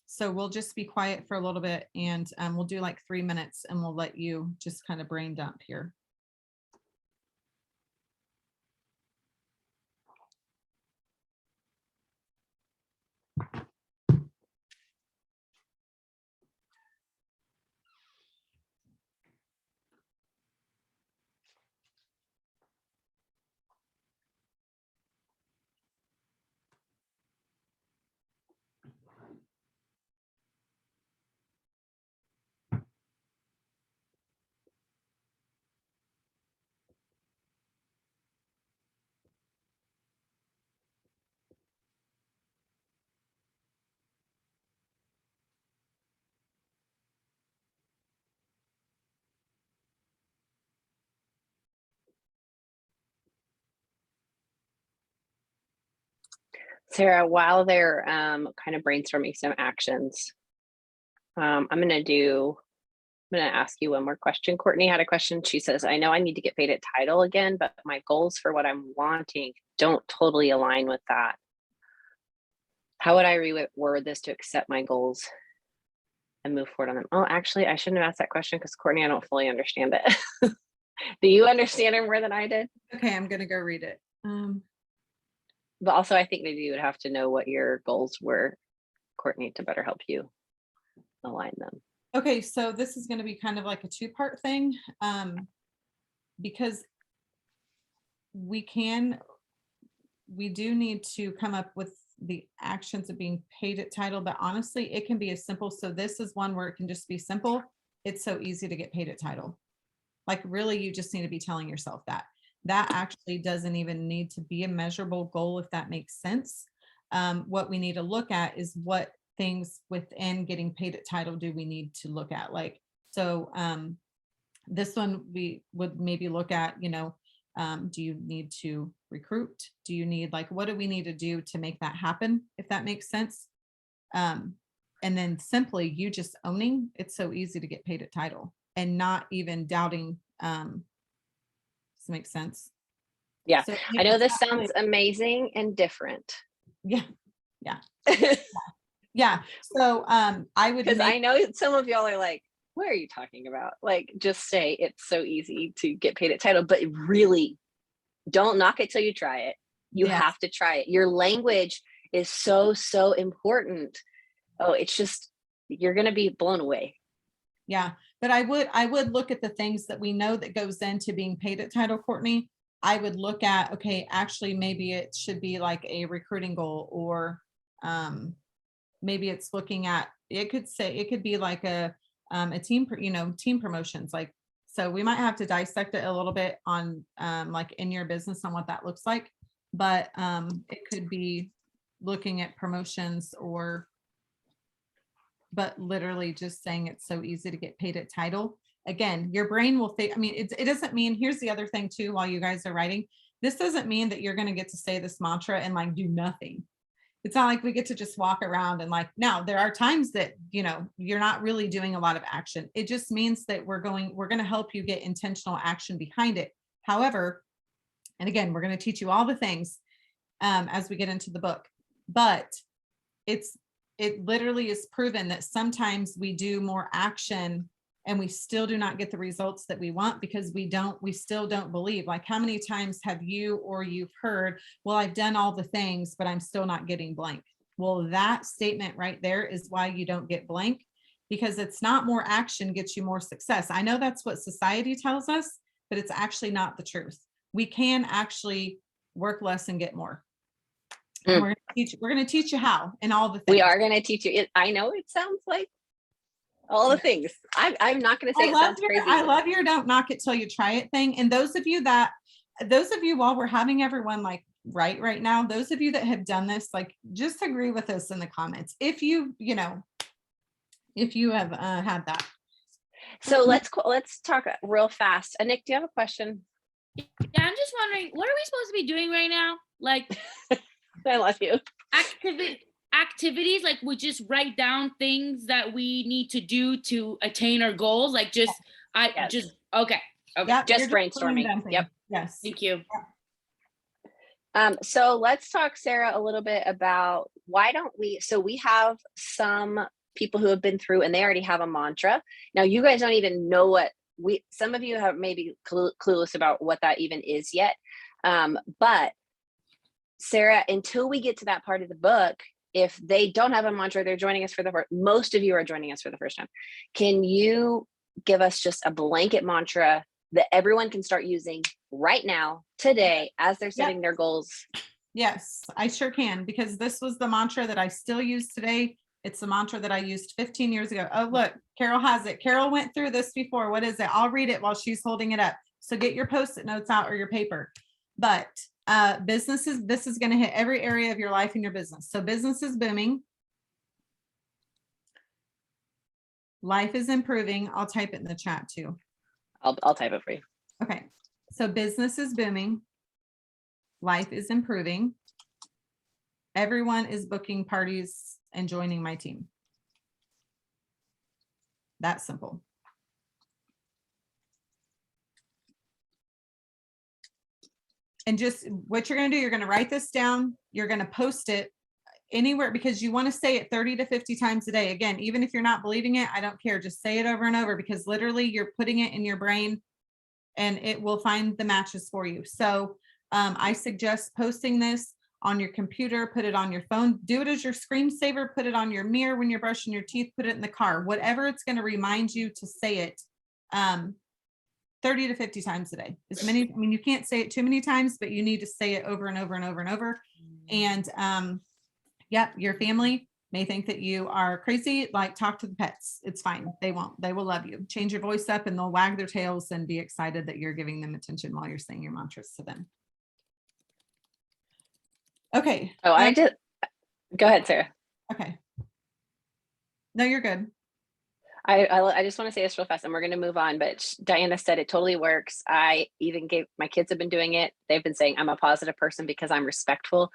So we'll just be quiet for a little bit, and we'll do like 3 minutes and we'll let you just kind of brain dump here.
Sarah, while they're kind of brainstorming some actions, I'm going to ask you one more question. Courtney had a question. She says, I know I need to get paid at title again, but my goals for what I'm wanting don't totally align with that. How would I reword this to accept my goals and move forward on them? Oh, actually, I shouldn't have asked that question because Courtney, I don't fully understand it. Do you understand it more than I did?
Okay, I'm gonna go read it.
But also, I think maybe you would have to know what your goals were, Courtney, to better help you align them.
Okay, so this is gonna be kind of like a two-part thing, because we do need to come up with the actions of being paid at title, but honestly, it can be as simple. So this is one where it can just be simple. It's so easy to get paid at title. Like really, you just need to be telling yourself that. That actually doesn't even need to be a measurable goal, if that makes sense. What we need to look at is what things within getting paid at title do we need to look at. Like, so this one we would maybe look at, do you need to recruit? Do you need, like, what do we need to do to make that happen, if that makes sense? And then simply you just owning, it's so easy to get paid at title and not even doubting. Does it make sense?
Yeah,
So
I know
it's
this
not
sounds amazing and different.
yeah, yeah. So I would
Because I
make,
know some of y'all are like, what are you talking about? Like, just say it's so easy to get paid at title, but really don't knock it till you try it. You
yes.
have to try it. Your language is so, so important. Oh, it's just, you're going to be blown away.
Yeah, but I would look at the things that we know that goes into being paid at title, Courtney. I would look at, okay, actually, maybe it should be like a recruiting goal, or maybe it's looking at, it could be like a team, team promotions. Like, so we might have to dissect it a little bit on like in your business on what that looks like. But it could be looking at promotions, but literally just saying it's so easy to get paid at title. Again, your brain will think, I mean, it doesn't mean, here's the other thing too, while you guys are writing, this doesn't mean that you're going to get to say this mantra and like do nothing. It's not like we get to just walk around and like, now there are times that, you're not really doing a lot of action. It just means that we're going to help you get intentional action behind it. However, and again, we're going to teach you all the things as we get into the book, but it literally is proven that sometimes we do more action and we still do not get the results that we want because we still don't believe. Like, how many times have you've heard, well, I've done all the things, but I'm still not getting blank. Well, that statement right there is why you don't get blank, because it's not more action gets you more success. I know that's what society tells us, but it's actually not the truth. We can actually work less and get more. And we're going to teach you how, and all the things.
We are going to teach you. I know it sounds like all the things. I'm not going to say it sounds crazy.
I love your don't knock it till you try it thing. And those of you while we're having everyone like right now, those of you that have done this, like, just agree with us in the comments if you have had that.
So let's talk real fast. Nick, do you have a question?
Yeah, I'm just wondering, what are we supposed to be doing right now? Like,
I love you.
Activities, like we just write down things that we need to do to attain our goals. Like okay.
Yep,
just brainstorming. Yep.
Yes. Thank you.
So let's talk, Sarah, a little bit about so we have some people who have been through and they already have a mantra. Now you guys don't even know some of you have maybe clueless about what that even is yet. But Sarah, until we get to that part of the book, if they don't have a mantra, they're joining us most of you are joining us for the first time. Can you give us just a blanket mantra that everyone can start using right now, today, as they're setting their goals?
Yes, I sure can, because this was the mantra that I still use today. It's the mantra that I used 15 years ago. Oh, look, Carol has it. Carol went through this before. What is it? I'll read it while she's holding it up. So get your Post-it notes out or your paper. But this is going to hit every area of your life and your business. So business is booming. Life is improving. I'll type it in the chat too.
I'll type it for you.
Okay. So business is booming. Life is improving. Everyone is booking parties and joining my team. That's simple. And just what you're going to do, you're going to write this down. You're going to post it anywhere, because you want to say it 30 to 50 times a day. Again, even if you're not believing it, I don't care. Just say it over and over, because literally you're putting it in your brain and it will find the matches for you. So I suggest posting this on your computer, put it on your phone, do it as your screensaver, put it on your mirror when you're brushing your teeth, put it in the car, whatever it's going to remind you to say it 30 to 50 times a day. As many, I mean, you can't say it too many times, but you need to say it over and over and over and over. And yeah, your family may think that you are crazy. Like, talk to the pets. It's fine. They won't. They will love you. Change your voice up and they'll wag their tails and be excited that you're giving them attention while you're saying your mantras to them. Okay.
Oh, I did. Go ahead, Sarah.
Okay. No, you're good.
I just want to say this real fast and we're going to move on, but Diana said it totally works. I even gave, my kids have been doing it. They've been saying I'm a positive person because I'm respectful,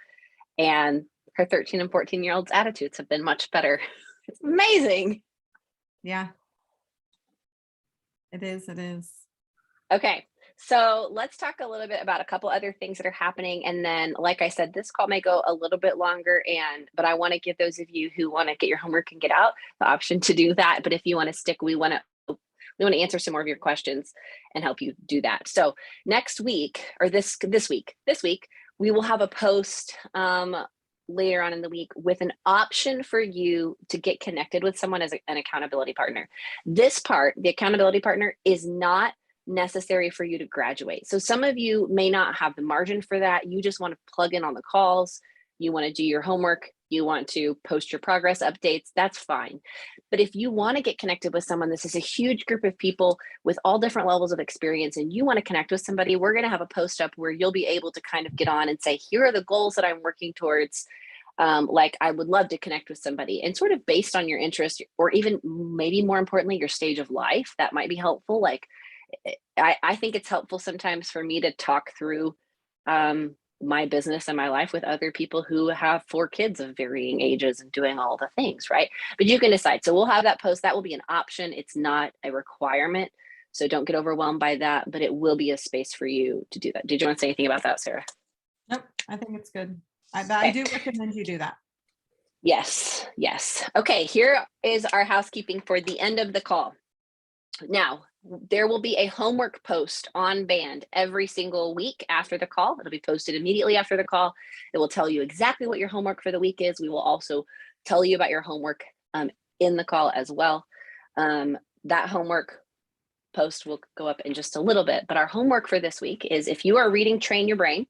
and her 13 and 14-year-olds attitudes have been much better. It's amazing.
Yeah. It is. It is.
Okay. So let's talk a little bit about a couple other things that are happening. And then, like I said, this call may go a little bit longer, but I want to give those of you who want to get your homework and get out the option to do that. But if you want to stick, we want to answer some more of your questions and help you do that. So next week, or this week, we will have a post later on in the week with an option for you to get connected with someone as an accountability partner. This part, the accountability partner, is not necessary for you to graduate. So some of you may not have the margin for that. You just want to plug in on the calls. You want to do your homework. You want to post your progress updates. That's fine. But if you want to get connected with someone, this is a huge group of people with all different levels of experience, and you want to connect with somebody, we're going to have a post up where you'll be able to kind of get on and say, here are the goals that I'm working towards. Like, I would love to connect with somebody, and sort of based on your interest, or even maybe more importantly, your stage of life, that might be helpful. Like, I think it's helpful sometimes for me to talk through my business and my life with other people who have 4 kids of varying ages and doing all the things, right? But you can decide. So we'll have that post. That will be an option. It's not a requirement. So don't get overwhelmed by that, but it will be a space for you to do that. Did you want to say anything about that, Sarah?
Nope. I think it's good. I do recommend you do that.
Yes. Yes. Okay. Here is our housekeeping for the end of the call. Now, there will be a homework post on Band every single week after the call. It'll be posted immediately after the call. It will tell you exactly what your homework for the week is. We will also tell you about your homework in the call as well. That homework post will go up in just a little bit, but our homework for this week is, if you are reading Train Your Brain,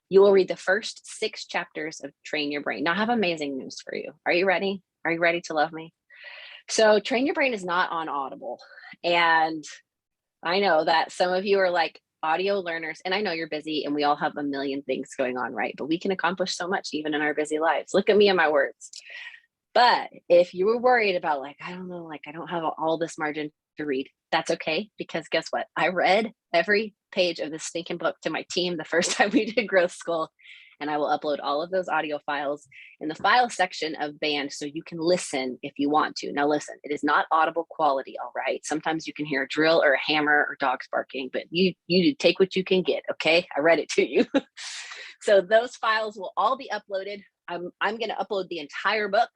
you will read the first 6 chapters of Train Your Brain. Now, I have amazing news for you. Are you ready? Are you ready to love me? So Train Your Brain is not on Audible. And I know that some of you are like audio learners, and I know you're busy and we all have a million things going on, right? But we can accomplish so much even in our busy lives. Look at me and my words. But if you were worried about, like, I don't know, like, I don't have all this margin to read, that's okay. Because guess what? I read every page of this stinking book to my team the first time we did growth school. And I will upload all of those audio files in the file section of Band, so you can listen if you want to. Now listen, it is not Audible quality, all right? Sometimes you can hear a drill or a hammer or dogs barking, but you take what you can get, okay? I read it to you. So those files will all be uploaded. I'm gonna upload the entire book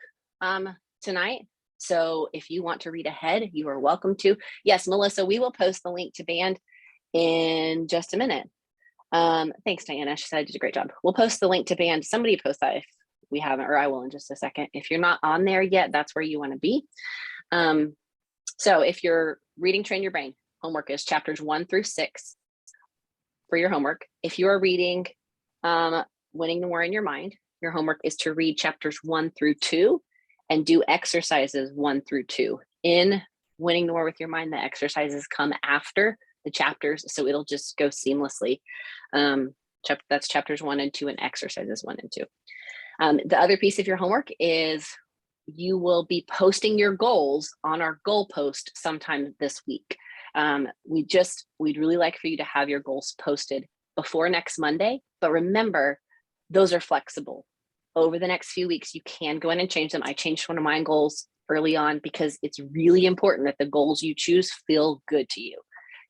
tonight. So if you want to read ahead, you are welcome to. Yes, Melissa, we will post the link to Band in just a minute. Thanks, Diana. She said I did a great job. We'll post the link to Band. Somebody post that if we haven't, or I will in just a second. If you're not on there yet, that's where you want to be. So if you're reading Train Your Brain, homework is chapters 1 through 6 for your homework. If you are reading Winning the War in Your Mind, your homework is to read chapters 1 through 2 and do exercises 1 through 2. In Winning the War with Your Mind, the exercises come after the chapters, so it'll just go seamlessly. That's chapters 1 and 2 and exercises 1 and 2. The other piece of your homework is you will be posting your goals on our goal post sometime this week. We'd really like for you to have your goals posted before next Monday, but remember, those are flexible. over the next few weeks, you can go in and change them. I changed one of my goals early on because it's really important that the goals you choose feel good to you.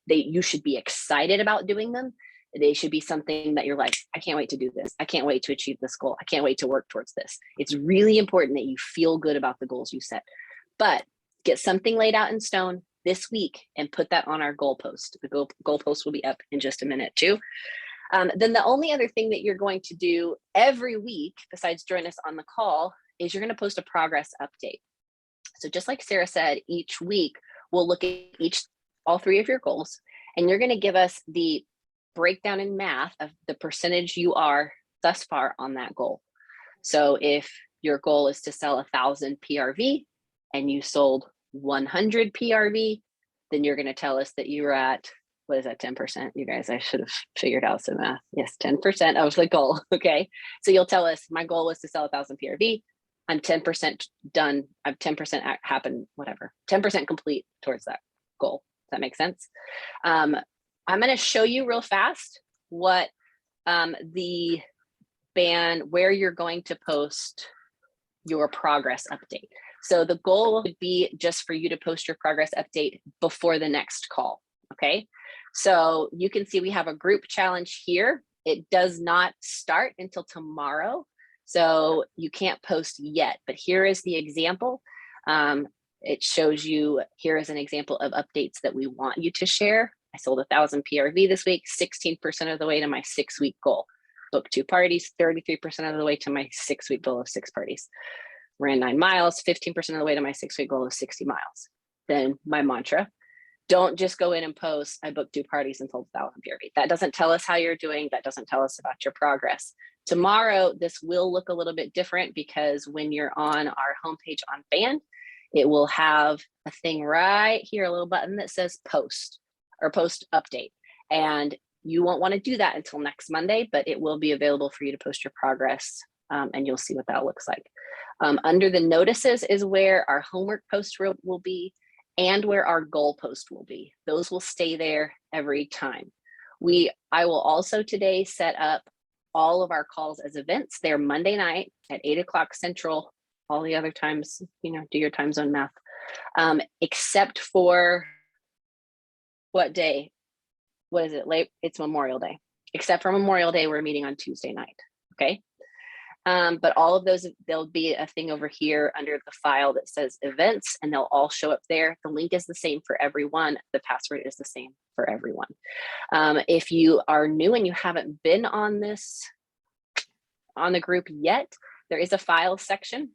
You should be excited about doing them. They should be something that you're like, I can't wait to do this. I can't wait to achieve this goal. I can't wait to work towards this. It's really important that you feel good about the goals you set. But get something laid out in stone this week and put that on our goalpost. The goalpost will be up in just a minute too. Then the only other thing that you're going to do every week, besides join us on the call, is you're going to post a progress update. So just like Sarah said, each week we'll look at all three of your goals, and you're going to give us the breakdown in math of the percentage you are thus far on that goal. So if your goal is to sell 1,000 PRV and you sold 100 PRV, then you're going to tell us that you're at, what is that, 10%? You guys, I should have figured out some math. Yes, 10% of the goal. Okay. So you'll tell us my goal was to sell 1,000 PRV. I'm 10% done. I'm 10% happened, whatever, 10% complete towards that goal. Does that make sense? I'm going to show you real fast what the band, where you're going to post your progress update. So the goal would be just for you to post your progress update before the next call. Okay. So you can see we have a group challenge here. It does not start until tomorrow. So you can't post yet, but here is the example. It shows you, here is an example of updates that we want you to share. I sold 1,000 PRV this week, 16% of the way to my 6-week goal. Booked 2 parties, 33% of the way to my 6-week goal of 6 parties. Ran 9 miles, 15% of the way to my 6-week goal of 60 miles. Then my mantra, don't just go in and post, I booked 2 parties and sold 1,000 PRV. That doesn't tell us how you're doing. That doesn't tell us about your progress. Tomorrow, this will look a little bit different because when you're on our homepage on Band, it will have a thing right here, a little button that says post or post update. And you won't want to do that until next Monday, but it will be available for you to post your progress, and you'll see what that looks like. Under the notices is where our homework post will be and where our goal post will be. Those will stay there every time. I will also today set up all of our calls as events. They're Monday night at 8 o'clock Central. All the other times, do your time zone math, except for what day? What is it? It's Memorial Day. Except for Memorial Day, we're meeting on Tuesday night. Okay. But all of those, there'll be a thing over here under the file that says events, and they'll all show up there. The link is the same for everyone. The password is the same for everyone. If you are new and you haven't been on the group yet, there is a file section.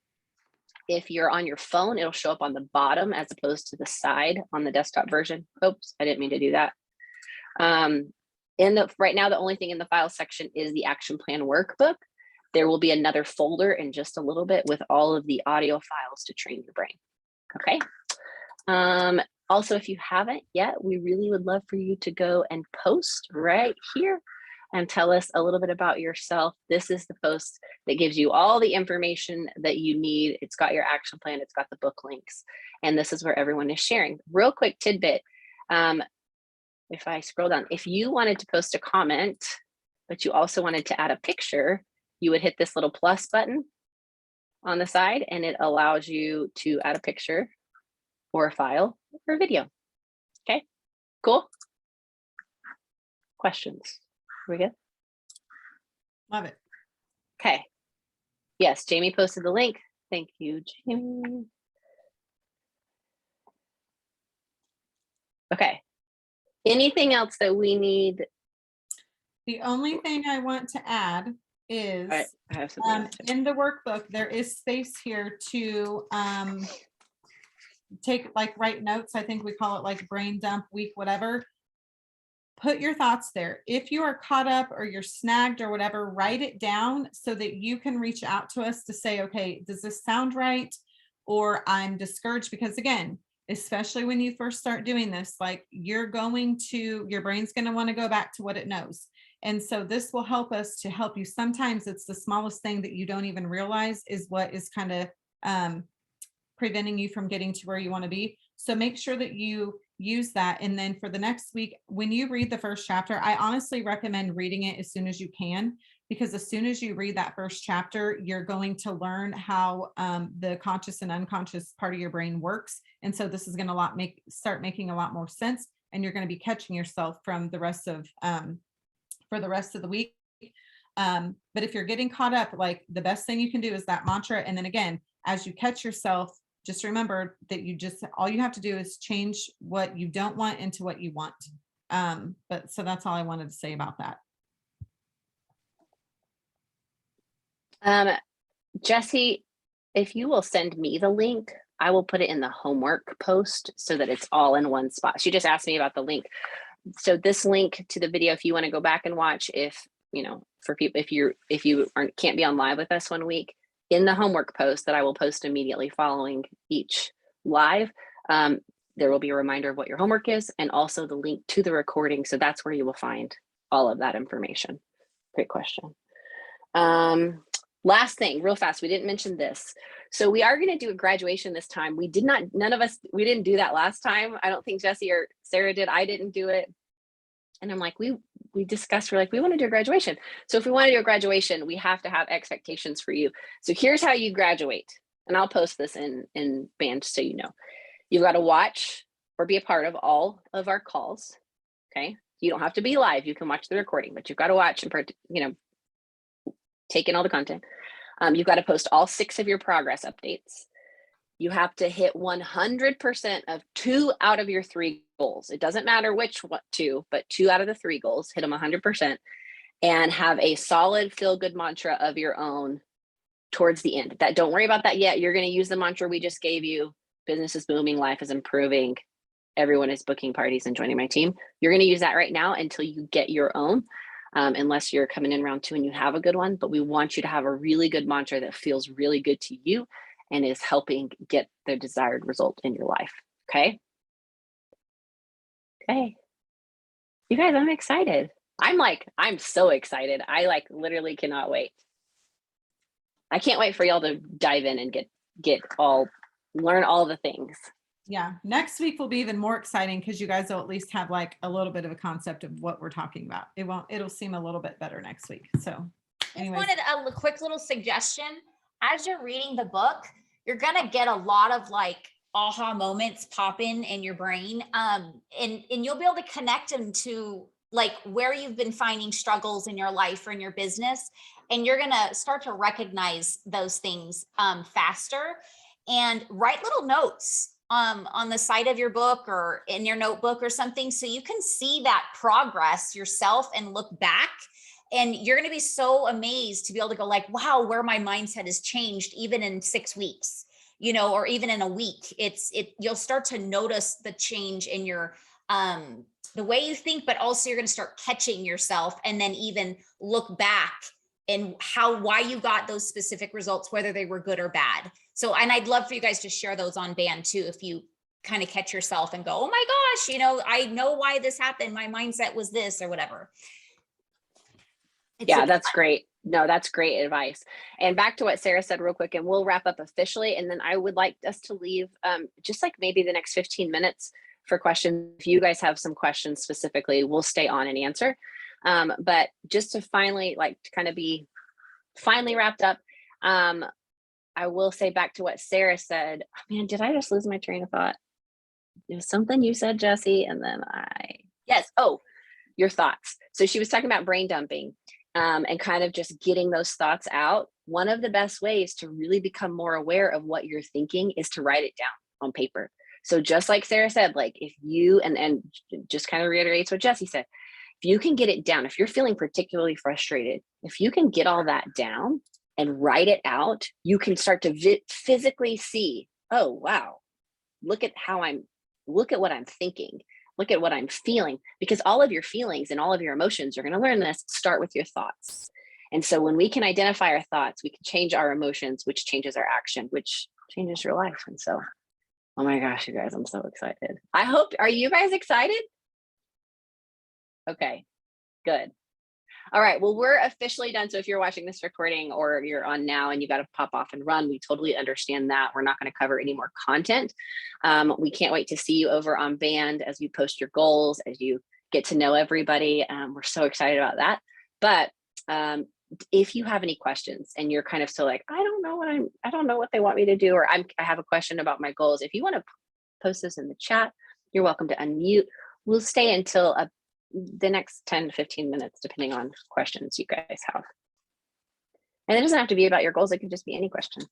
If you're on your phone, it'll show up on the bottom as opposed to the side on the desktop version. Oops, I didn't mean to do that. Right now, the only thing in the file section is the action plan workbook. There will be another folder in just a little bit with all of the audio files to train your brain. Okay. Also, if you haven't yet, we really would love for you to go and post right here and tell us a little bit about yourself. This is the post that gives you all the information that you need. It's got your action plan, it's got the book links, and this is where everyone is sharing. Real quick tidbit, if I scroll down, if you wanted to post a comment, but you also wanted to add a picture, you would hit this little plus button on the side, and it allows you to add a picture or a file or a video. Okay, cool. Questions? We good?
Love it.
Okay. Yes, Jamie posted the link. Thank you, Jamie. Okay. Anything else that we need?
The only thing I want to add is
I have something else too.
in the workbook, there is space here to write notes. I think we call it like brain dump week, whatever. Put your thoughts there. If you are caught up or you're snagged or whatever, write it down so that you can reach out to us to say, okay, does this sound right? Or I'm discouraged, because again, especially when you first start doing this, like your brain's going to want to go back to what it knows. And so this will help us to help you. Sometimes it's the smallest thing that you don't even realize is what is kind of preventing you from getting to where you want to be. So make sure that you use that. And then for the next week, when you read the first chapter, I honestly recommend reading it as soon as you can, because as soon as you read that first chapter, you're going to learn how the conscious and unconscious part of your brain works. And so this is going to start making a lot more sense, and you're going to be catching yourself from the rest of for the rest of the week. But if you're getting caught up, like, the best thing you can do is that mantra. And then again, as you catch yourself, just remember that all you have to do is change what you don't want into what you want. But so that's all I wanted to say about that.
Jesse, if you will send me the link, I will put it in the homework post so that it's all in one spot. She just asked me about the link. So this link to the video, if you want to go back and watch, if, you know, for people, if you can't be on live with us one week, in the homework post that I will post immediately following each live, there will be a reminder of what your homework is, and also the link to the recording. So that's where you will find all of that information. Great question. Last thing, real fast, we didn't mention this. So we are going to do a graduation this time. We didn't do that last time. I don't think Jesse or Sarah did. I didn't do it. And I'm like, we discussed, we're like, we want to do a graduation. So if we want to do a graduation, we have to have expectations for you. So here's how you graduate. And I'll post this in Band so you know. You've got to watch or be a part of all of our calls. Okay. You don't have to be live. You can watch the recording, but you've got to watch and, you know, take in all the content. You've got to post all 6 of your progress updates. You have to hit 100% of 2 out of your 3 goals. It doesn't matter which 2, but 2 out of the 3 goals, hit them 100%, and have a solid feel-good mantra of your own towards the end. That, don't worry about that yet. You're going to use the mantra we just gave you. Business is booming, life is improving, everyone is booking parties and joining my team. You're going to use that right now until you get your own. Unless you're coming in round 2 and you have a good one, but we want you to have a really good mantra that feels really good to you and is helping get the desired result in your life. Okay. Okay. You guys, I'm excited. I'm so excited. I literally cannot wait. I can't wait for y'all to dive in and learn all the things.
Yeah, next week will be even more exciting because you guys will at least have like a little bit of a concept of what we're talking about. It'll seem a little bit better next week. So anyways.
I wanted a quick little suggestion. As you're reading the book, you're gonna get a lot of like aha moments pop in your brain. And you'll be able to connect them to like where you've been finding struggles in your life or in your business. And you're gonna start to recognize those things faster, and write little notes on the side of your book or in your notebook or something, so you can see that progress yourself and look back. And you're going to be so amazed to be able to go like, wow, where my mindset has changed even in 6 weeks, you know, or even in a week. You'll start to notice the change in your the way you think, but also you're going to start catching yourself and then even look back and why you got those specific results, whether they were good or bad. So, and I'd love for you guys to share those on Band too, if you kind of catch yourself and go, oh my gosh, you know, I know why this happened. My mindset was this or whatever.
Yeah, that's great. No, that's great advice. And back to what Sarah said real quick, and we'll wrap up officially. And then I would like us to leave just like maybe the next 15 minutes for questions. If you guys have some questions specifically, we'll stay on and answer. But just to finally, to kind of be finally wrapped up, I will say back to what Sarah said. Oh, man, did I just lose my train of thought? It was something you said, Jesse, and then yes. Oh, your thoughts. So she was talking about brain dumping and kind of just getting those thoughts out. One of the best ways to really become more aware of what you're thinking is to write it down on paper. So just like Sarah said, like if you, and just kind of reiterates what Jesse said, if you can get it down, if you're feeling particularly frustrated, if you can get all that down and write it out, you can start to physically see, oh, wow, look at what I'm thinking, look at what I'm feeling, because all of your feelings and all of your emotions, you're going to learn this, start with your thoughts. And so when we can identify our thoughts, we can change our emotions, which changes our action, which changes your life. And so, oh my gosh, you guys, I'm so excited. Are you guys excited? Okay, good. All right, well, we're officially done. So if you're watching this recording or you're on now and you got to pop off and run, we totally understand that. We're not going to cover any more content. We can't wait to see you over on Band as you post your goals, as you get to know everybody. We're so excited about that. But if you have any questions and you're kind of still like, I don't know what they want me to do, or I have a question about my goals. If you want to post this in the chat, you're welcome to unmute. We'll stay until the next 10 to 15 minutes, depending on questions you guys have. And it doesn't have to be about your goals. It can just be any question.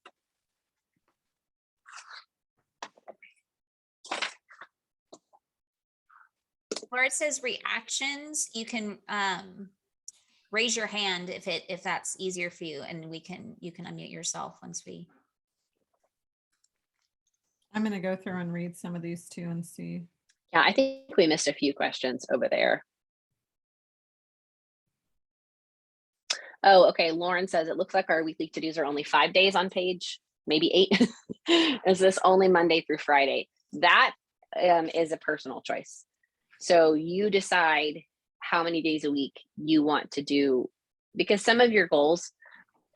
Where it says reactions, you can raise your hand if that's easier for you, and you can unmute yourself once we.
I'm going to go through and read some of these too and see.
Yeah, I think we missed a few questions over there. Oh, okay. Lauren says it looks like our weekly to-dos are only 5 days on page, maybe 8. Is this only Monday through Friday? That is a personal choice. So you decide how many days a week you want to do, because some of your goals,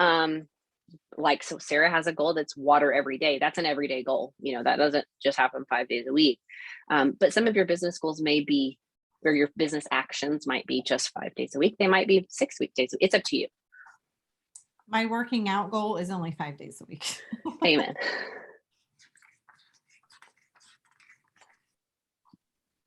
so Sarah has a goal that's water every day. That's an everyday goal. That doesn't just happen 5 days a week. But some of your business goals may be, or your business actions might be just 5 days a week. They might be 6 weekdays. It's up to you.
My working out goal is only 5 days a week.
Amen.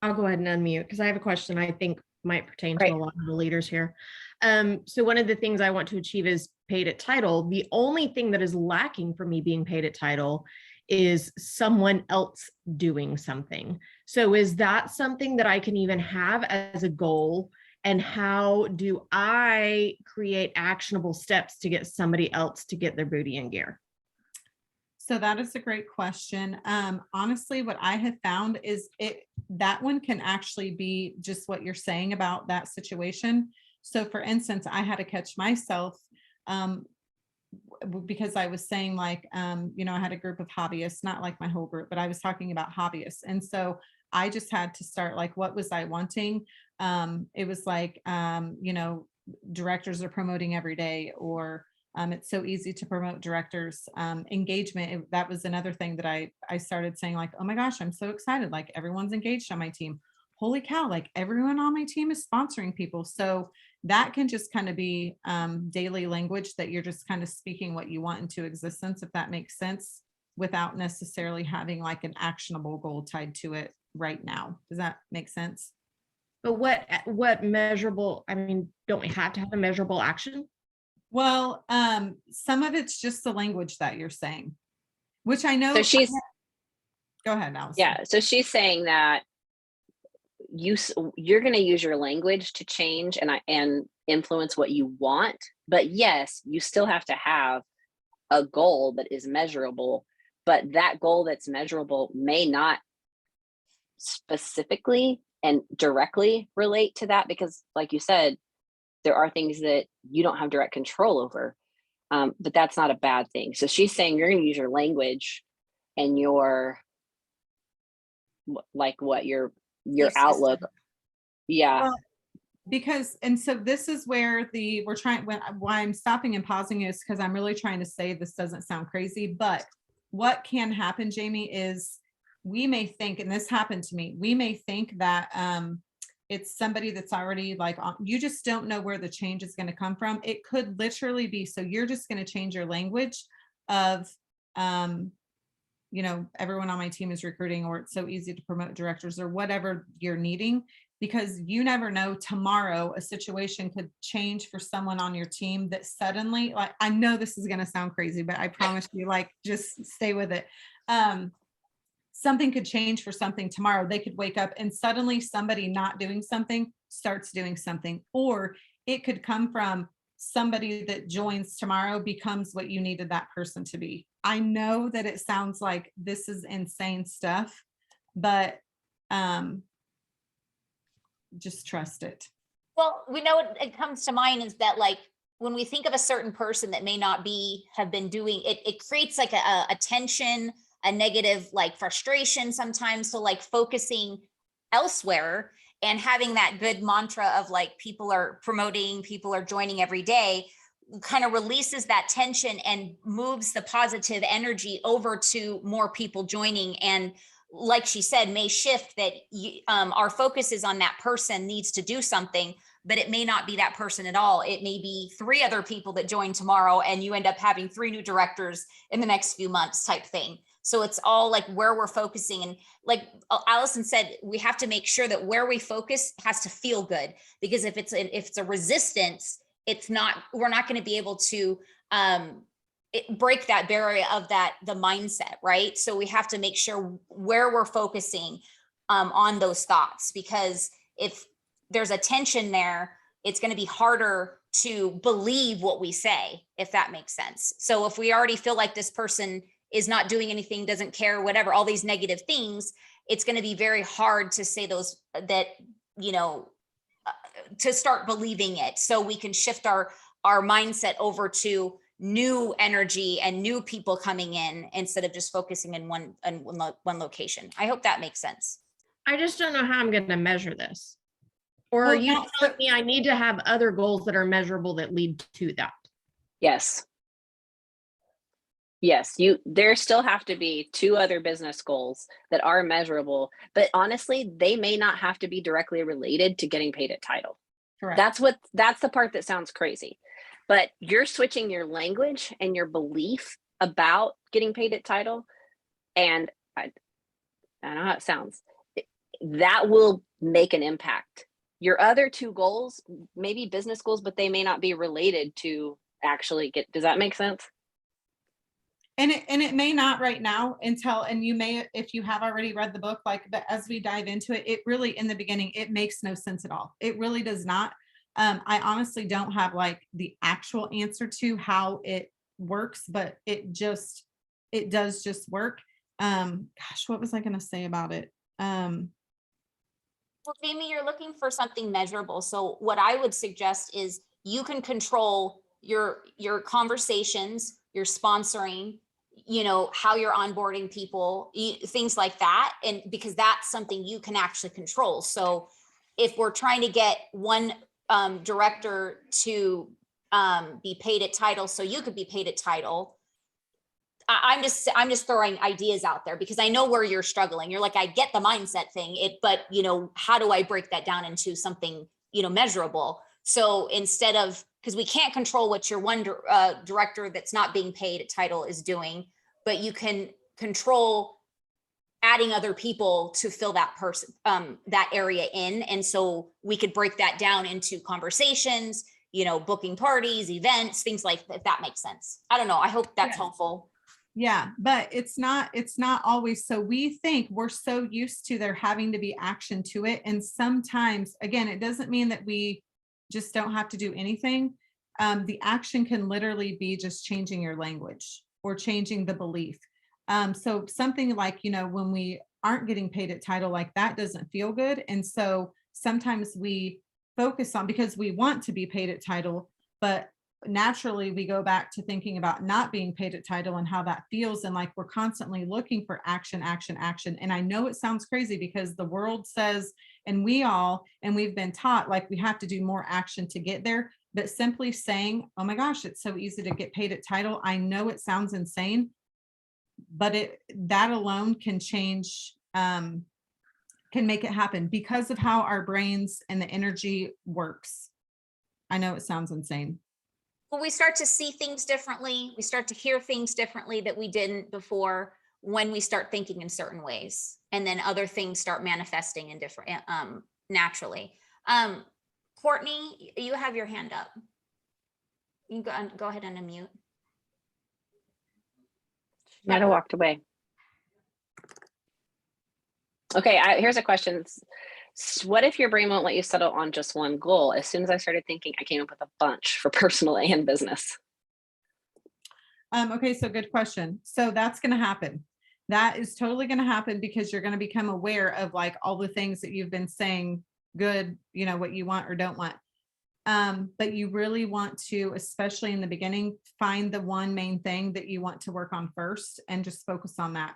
I'll go ahead and unmute because I have a question I think might pertain
Great.
to a lot of the leaders here. So one of the things I want to achieve is paid at title. The only thing that is lacking for me being paid at title is someone else doing something. So is that something that I can even have as a goal? And how do I create actionable steps to get somebody else to get their booty in gear?
So that is a great question. Honestly, what I have found is that one can actually be just what you're saying about that situation. So for instance, I had to catch myself because I was saying I had a group of hobbyists, not like my whole group, but I was talking about hobbyists. And so I just had to start what was I wanting? It was directors are promoting every day, or it's so easy to promote directors. Engagement, that was another thing that I started saying oh my gosh, I'm so excited. Everyone's engaged on my team. Holy cow, everyone on my team is sponsoring people. So that can just kind of be daily language that you're just kind of speaking what you want into existence, if that makes sense, without necessarily having an actionable goal tied to it right now. Does that make sense?
But what measurable, don't we have to have a measurable action?
Well, some of it's just the language that you're saying, which I know.
So
Go ahead, Allison.
Yeah. So she's saying that you're going to use your language to change and influence what you want. But yes, you still have to have a goal that is measurable. But that goal that's measurable may not specifically and directly relate to that, because like you said, there are things that you don't have direct control over, but that's not a bad thing. So she's saying you're going to use your language and your your outlook. Yeah.
Well, because, and so this is where why I'm stopping and pausing is because I'm really trying to say this doesn't sound crazy, but what can happen, Jamie, is we may think, and this happened to me, we may think that it's somebody that's already you just don't know where the change is going to come from. It could literally be, so you're just going to change your language of, everyone on my team is recruiting, or it's so easy to promote directors, or whatever you're needing, because you never know, tomorrow a situation could change for someone on your team that suddenly, I know this is going to sound crazy, but I promise you, just stay with it. Something could change for something tomorrow. They could wake up and suddenly somebody not doing something starts doing something, or it could come from somebody that joins tomorrow becomes what you needed that person to be. I know that it sounds like this is insane stuff, but just trust it.
Well, we know it comes to mind is that when we think of a certain person that may not have been doing it, it creates a tension, a negative frustration sometimes. So focusing elsewhere and having that good mantra of people are promoting, people are joining every day, kind of releases that tension and moves the positive energy over to more people joining. And like she said, may shift that our focus is on that person needs to do something, but it may not be that person at all. It may be 3 other people that join tomorrow and you end up having 3 new directors in the next few months type thing. So it's all like where we're focusing. And like Allison said, we have to make sure that where we focus has to feel good, because if it's a resistance, we're not going to be able to break that barrier of the mindset, right? So we have to make sure where we're focusing on those thoughts, because if there's a tension there, it's going to be harder to believe what we say, if that makes sense. So if we already feel like this person is not doing anything, doesn't care, whatever, all these negative things, it's going to be very hard to say to start believing it. So we can shift our mindset over to new energy and new people coming in instead of just focusing in one location. I hope that makes sense.
I just don't know how I'm going to measure this. Or are you telling me I need to have other goals that are measurable that lead to that?
Yes. Yes, there still have to be 2 other business goals that are measurable, but honestly, they may not have to be directly related to getting paid at title.
Correct.
That's the part that sounds crazy. But you're switching your language and your belief about getting paid at title. And I know how it sounds. That will make an impact. Your other 2 goals, maybe business goals, but they may not be related to actually does that make sense?
And it may not right now and you may, if you have already read the book, but as we dive into it, it really, in the beginning, it makes no sense at all. It really does not. I honestly don't have the actual answer to how it works, but it does just work. Gosh, what was I going to say about it?
Well, Jamie, you're looking for something measurable. So what I would suggest is you can control your conversations, your sponsoring, how you're onboarding people, things like that. And because that's something you can actually control. So if we're trying to get one director to be paid at title, so you could be paid at title, I'm just throwing ideas out there because I know where you're struggling. You're like, I get the mindset thing, but how do I break that down into something, measurable? So instead of, because we can't control what your one director that's not being paid at title is doing, but you can control adding other people to fill that person, that area in. And so we could break that down into conversations, booking parties, events, things like that, if that makes sense. I don't know. I hope that's helpful.
Yeah, but it's not always. So we think we're so used to there having to be action to it. And sometimes, again, it doesn't mean that we just don't have to do anything. The action can literally be just changing your language or changing the belief. So something like, when we aren't getting paid at title, that doesn't feel good. And so sometimes we focus on, because we want to be paid at title, but naturally we go back to thinking about not being paid at title and how that feels. And we're constantly looking for action. And I know it sounds crazy because the world says, and we've been taught we have to do more action to get there. But simply saying, oh my gosh, it's so easy to get paid at title. I know it sounds insane, but that alone can change, can make it happen because of how our brains and the energy works. I know it sounds insane.
Well, we start to see things differently. We start to hear things differently that we didn't before when we start thinking in certain ways. And then other things start manifesting in different, naturally. Courtney, you have your hand up. You can go ahead and unmute.
She might have walked away. Okay, here's a question. What if your brain won't let you settle on just one goal? As soon as I started thinking, I came up with a bunch for personal and business.
Okay, so good question. So that's going to happen. That is totally going to happen because you're going to become aware of all the things that you've been saying good, what you want or don't want. But you really want to, especially in the beginning, find the one main thing that you want to work on first and just focus on that.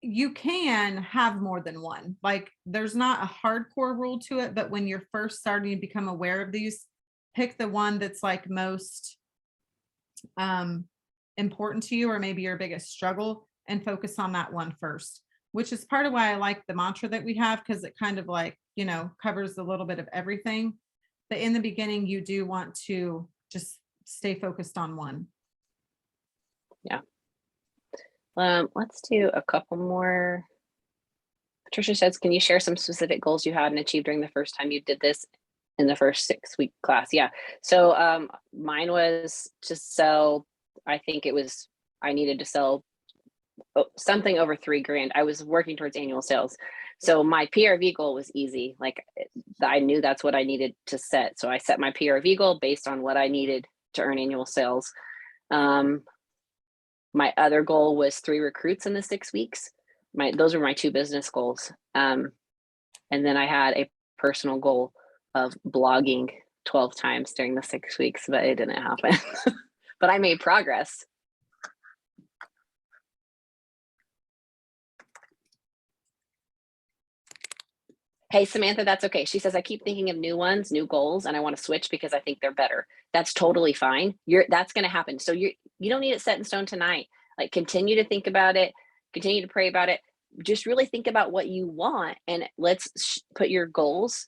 You can have more than one. There's not a hardcore rule to it, but when you're first starting to become aware of these, pick the one that's most important to you, or maybe your biggest struggle, and focus on that one first, which is part of why I like the mantra that we have, because it kind of covers a little bit of everything. But in the beginning, you do want to just stay focused on one.
Let's do a couple more. Patricia says, can you share some specific goals you had and achieved during the first time you did this in the first 6-week class? Yeah. So mine was to sell, I think it was, I needed to sell something over $3,000. I was working towards annual sales. So my PRV goal was easy. Like I knew that's what I needed to set. So I set my PRV goal based on what I needed to earn annual sales. My other goal was 3 recruits in the 6 weeks. Those were my 2 business goals. And then I had a personal goal of blogging 12 times during the 6 weeks, but it didn't happen. But I made progress. Hey, Samantha, that's okay. She says, I keep thinking of new ones, new goals, and I want to switch because I think they're better. That's totally fine. That's going to happen. So you don't need it set in stone tonight. Like continue to think about it, continue to pray about it. Just really think about what you want, and let's put your goals.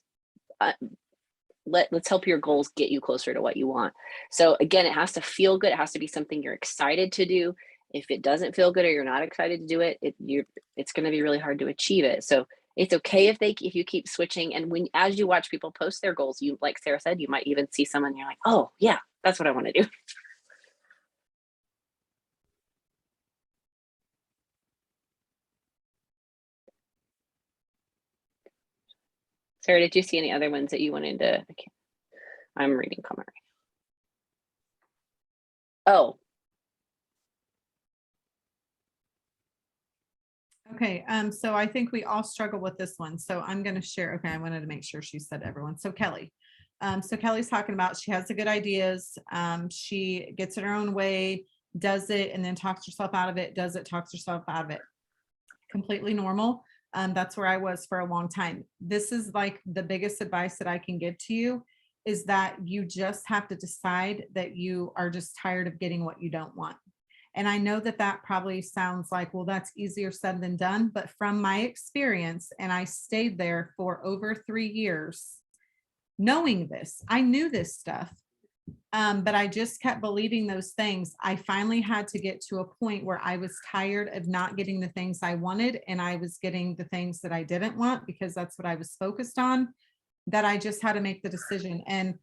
Let's help your goals get you closer to what you want. So again, it has to feel good. It has to be something you're excited to do. If it doesn't feel good or you're not excited to do it, it's going to be really hard to achieve it. So it's okay if you keep switching. And as you watch people post their goals, you, like Sarah said, you might even see someone and you're like, oh yeah, that's what I want to do. Sarah, did you see any other ones that you wanted to? I'm reading comment right now. Oh.
Okay, so I think we all struggle with this one. So I'm going to share. Okay, I wanted to make sure she said everyone. So Kelly. So Kelly's talking about she has the good ideas. She gets it her own way, does it, and then talks herself out of it, does it, talks herself out of it. Completely normal. That's where I was for a long time. This is like the biggest advice that I can give to you is that you just have to decide that you are just tired of getting what you don't want. And I know that that probably sounds like, well, that's easier said than done. But from my experience, and I stayed there for over 3 years, knowing this, I knew this stuff, but I just kept believing those things. I finally had to get to a point where I was tired of not getting the things I wanted, and I was getting the things that I didn't want because that's what I was focused on, that I just had to make the decision. And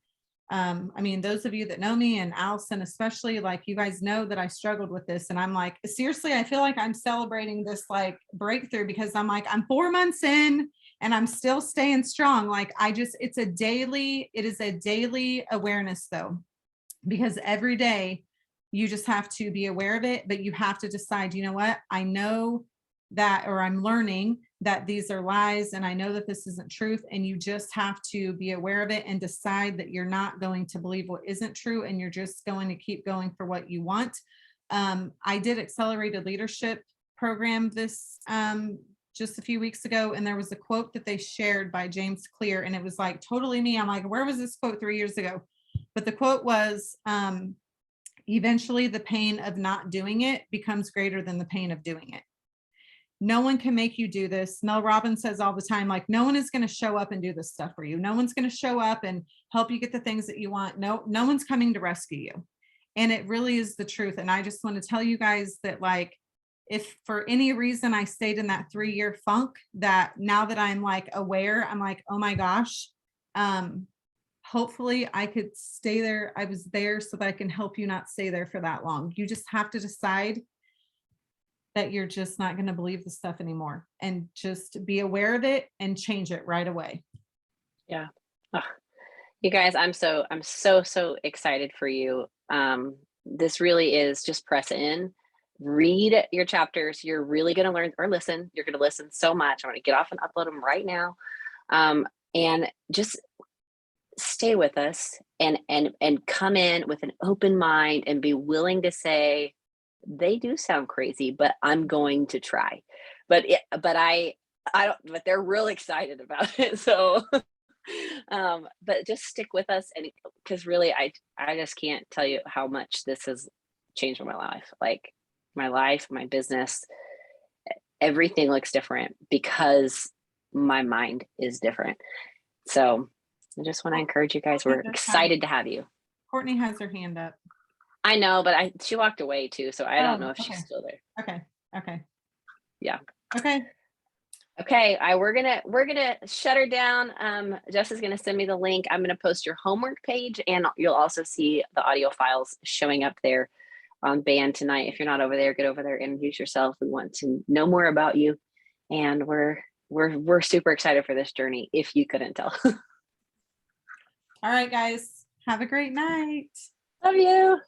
I mean, those of you that know me and Allison, especially, like you guys know that I struggled with this. And I'm like, seriously, I feel like I'm celebrating this like breakthrough because I'm like, I'm 4 months in and I'm still staying strong. Like it is a daily awareness though, because every day you just have to be aware of it, but you have to decide, you know what, I know that, or I'm learning that these are lies and I know that this isn't truth, and you just have to be aware of it and decide that you're not going to believe what isn't true and you're just going to keep going for what you want. I did accelerated leadership program this just a few weeks ago, and there was a quote that they shared by James Clear, and it was like totally me. I'm like, where was this quote 3 years ago? But the quote was, eventually the pain of not doing it becomes greater than the pain of doing it. No one can make you do this. Mel Robbins says all the time, like, no one is going to show up and do this stuff for you. No one's going to show up and help you get the things that you want. No one's coming to rescue you. And it really is the truth. And I just want to tell you guys that, like, if for any reason I stayed in that 3-year funk, that now that I'm like aware, I'm like, oh my gosh, hopefully I could stay there. I was there so that I can help you not stay there for that long. You just have to decide that you're just not going to believe the stuff anymore, and just be aware of it and change it right away.
Yeah. Oh, you guys, I'm so excited for you. This really is just press in, read your chapters. You're really going to learn, or listen. You're going to listen so much. I'm going to get off and upload them right now. And just stay with us and come in with an open mind and be willing to say, they do sound crazy, but I'm going to try. But they're real excited about it. So, but just stick with us, and because really, I just can't tell you how much this has changed my life. Like my life, my business, everything looks different because my mind is different. So I just want to encourage you guys. We're
That's
excited to have you.
Courtney has her hand up.
I know, but she walked away too, so I don't know if
okay.
she's still there.
Okay.
Yeah.
Okay.
Okay, we're gonna shut her down. Jess is gonna send me the link. I'm gonna post your homework page, and you'll also see the audio files showing up there on band tonight. If you're not over there, get over there, introduce yourself. We want to know more about you, and we're super excited for this journey. If you couldn't tell.
All right, guys. Have a great night.
Love you.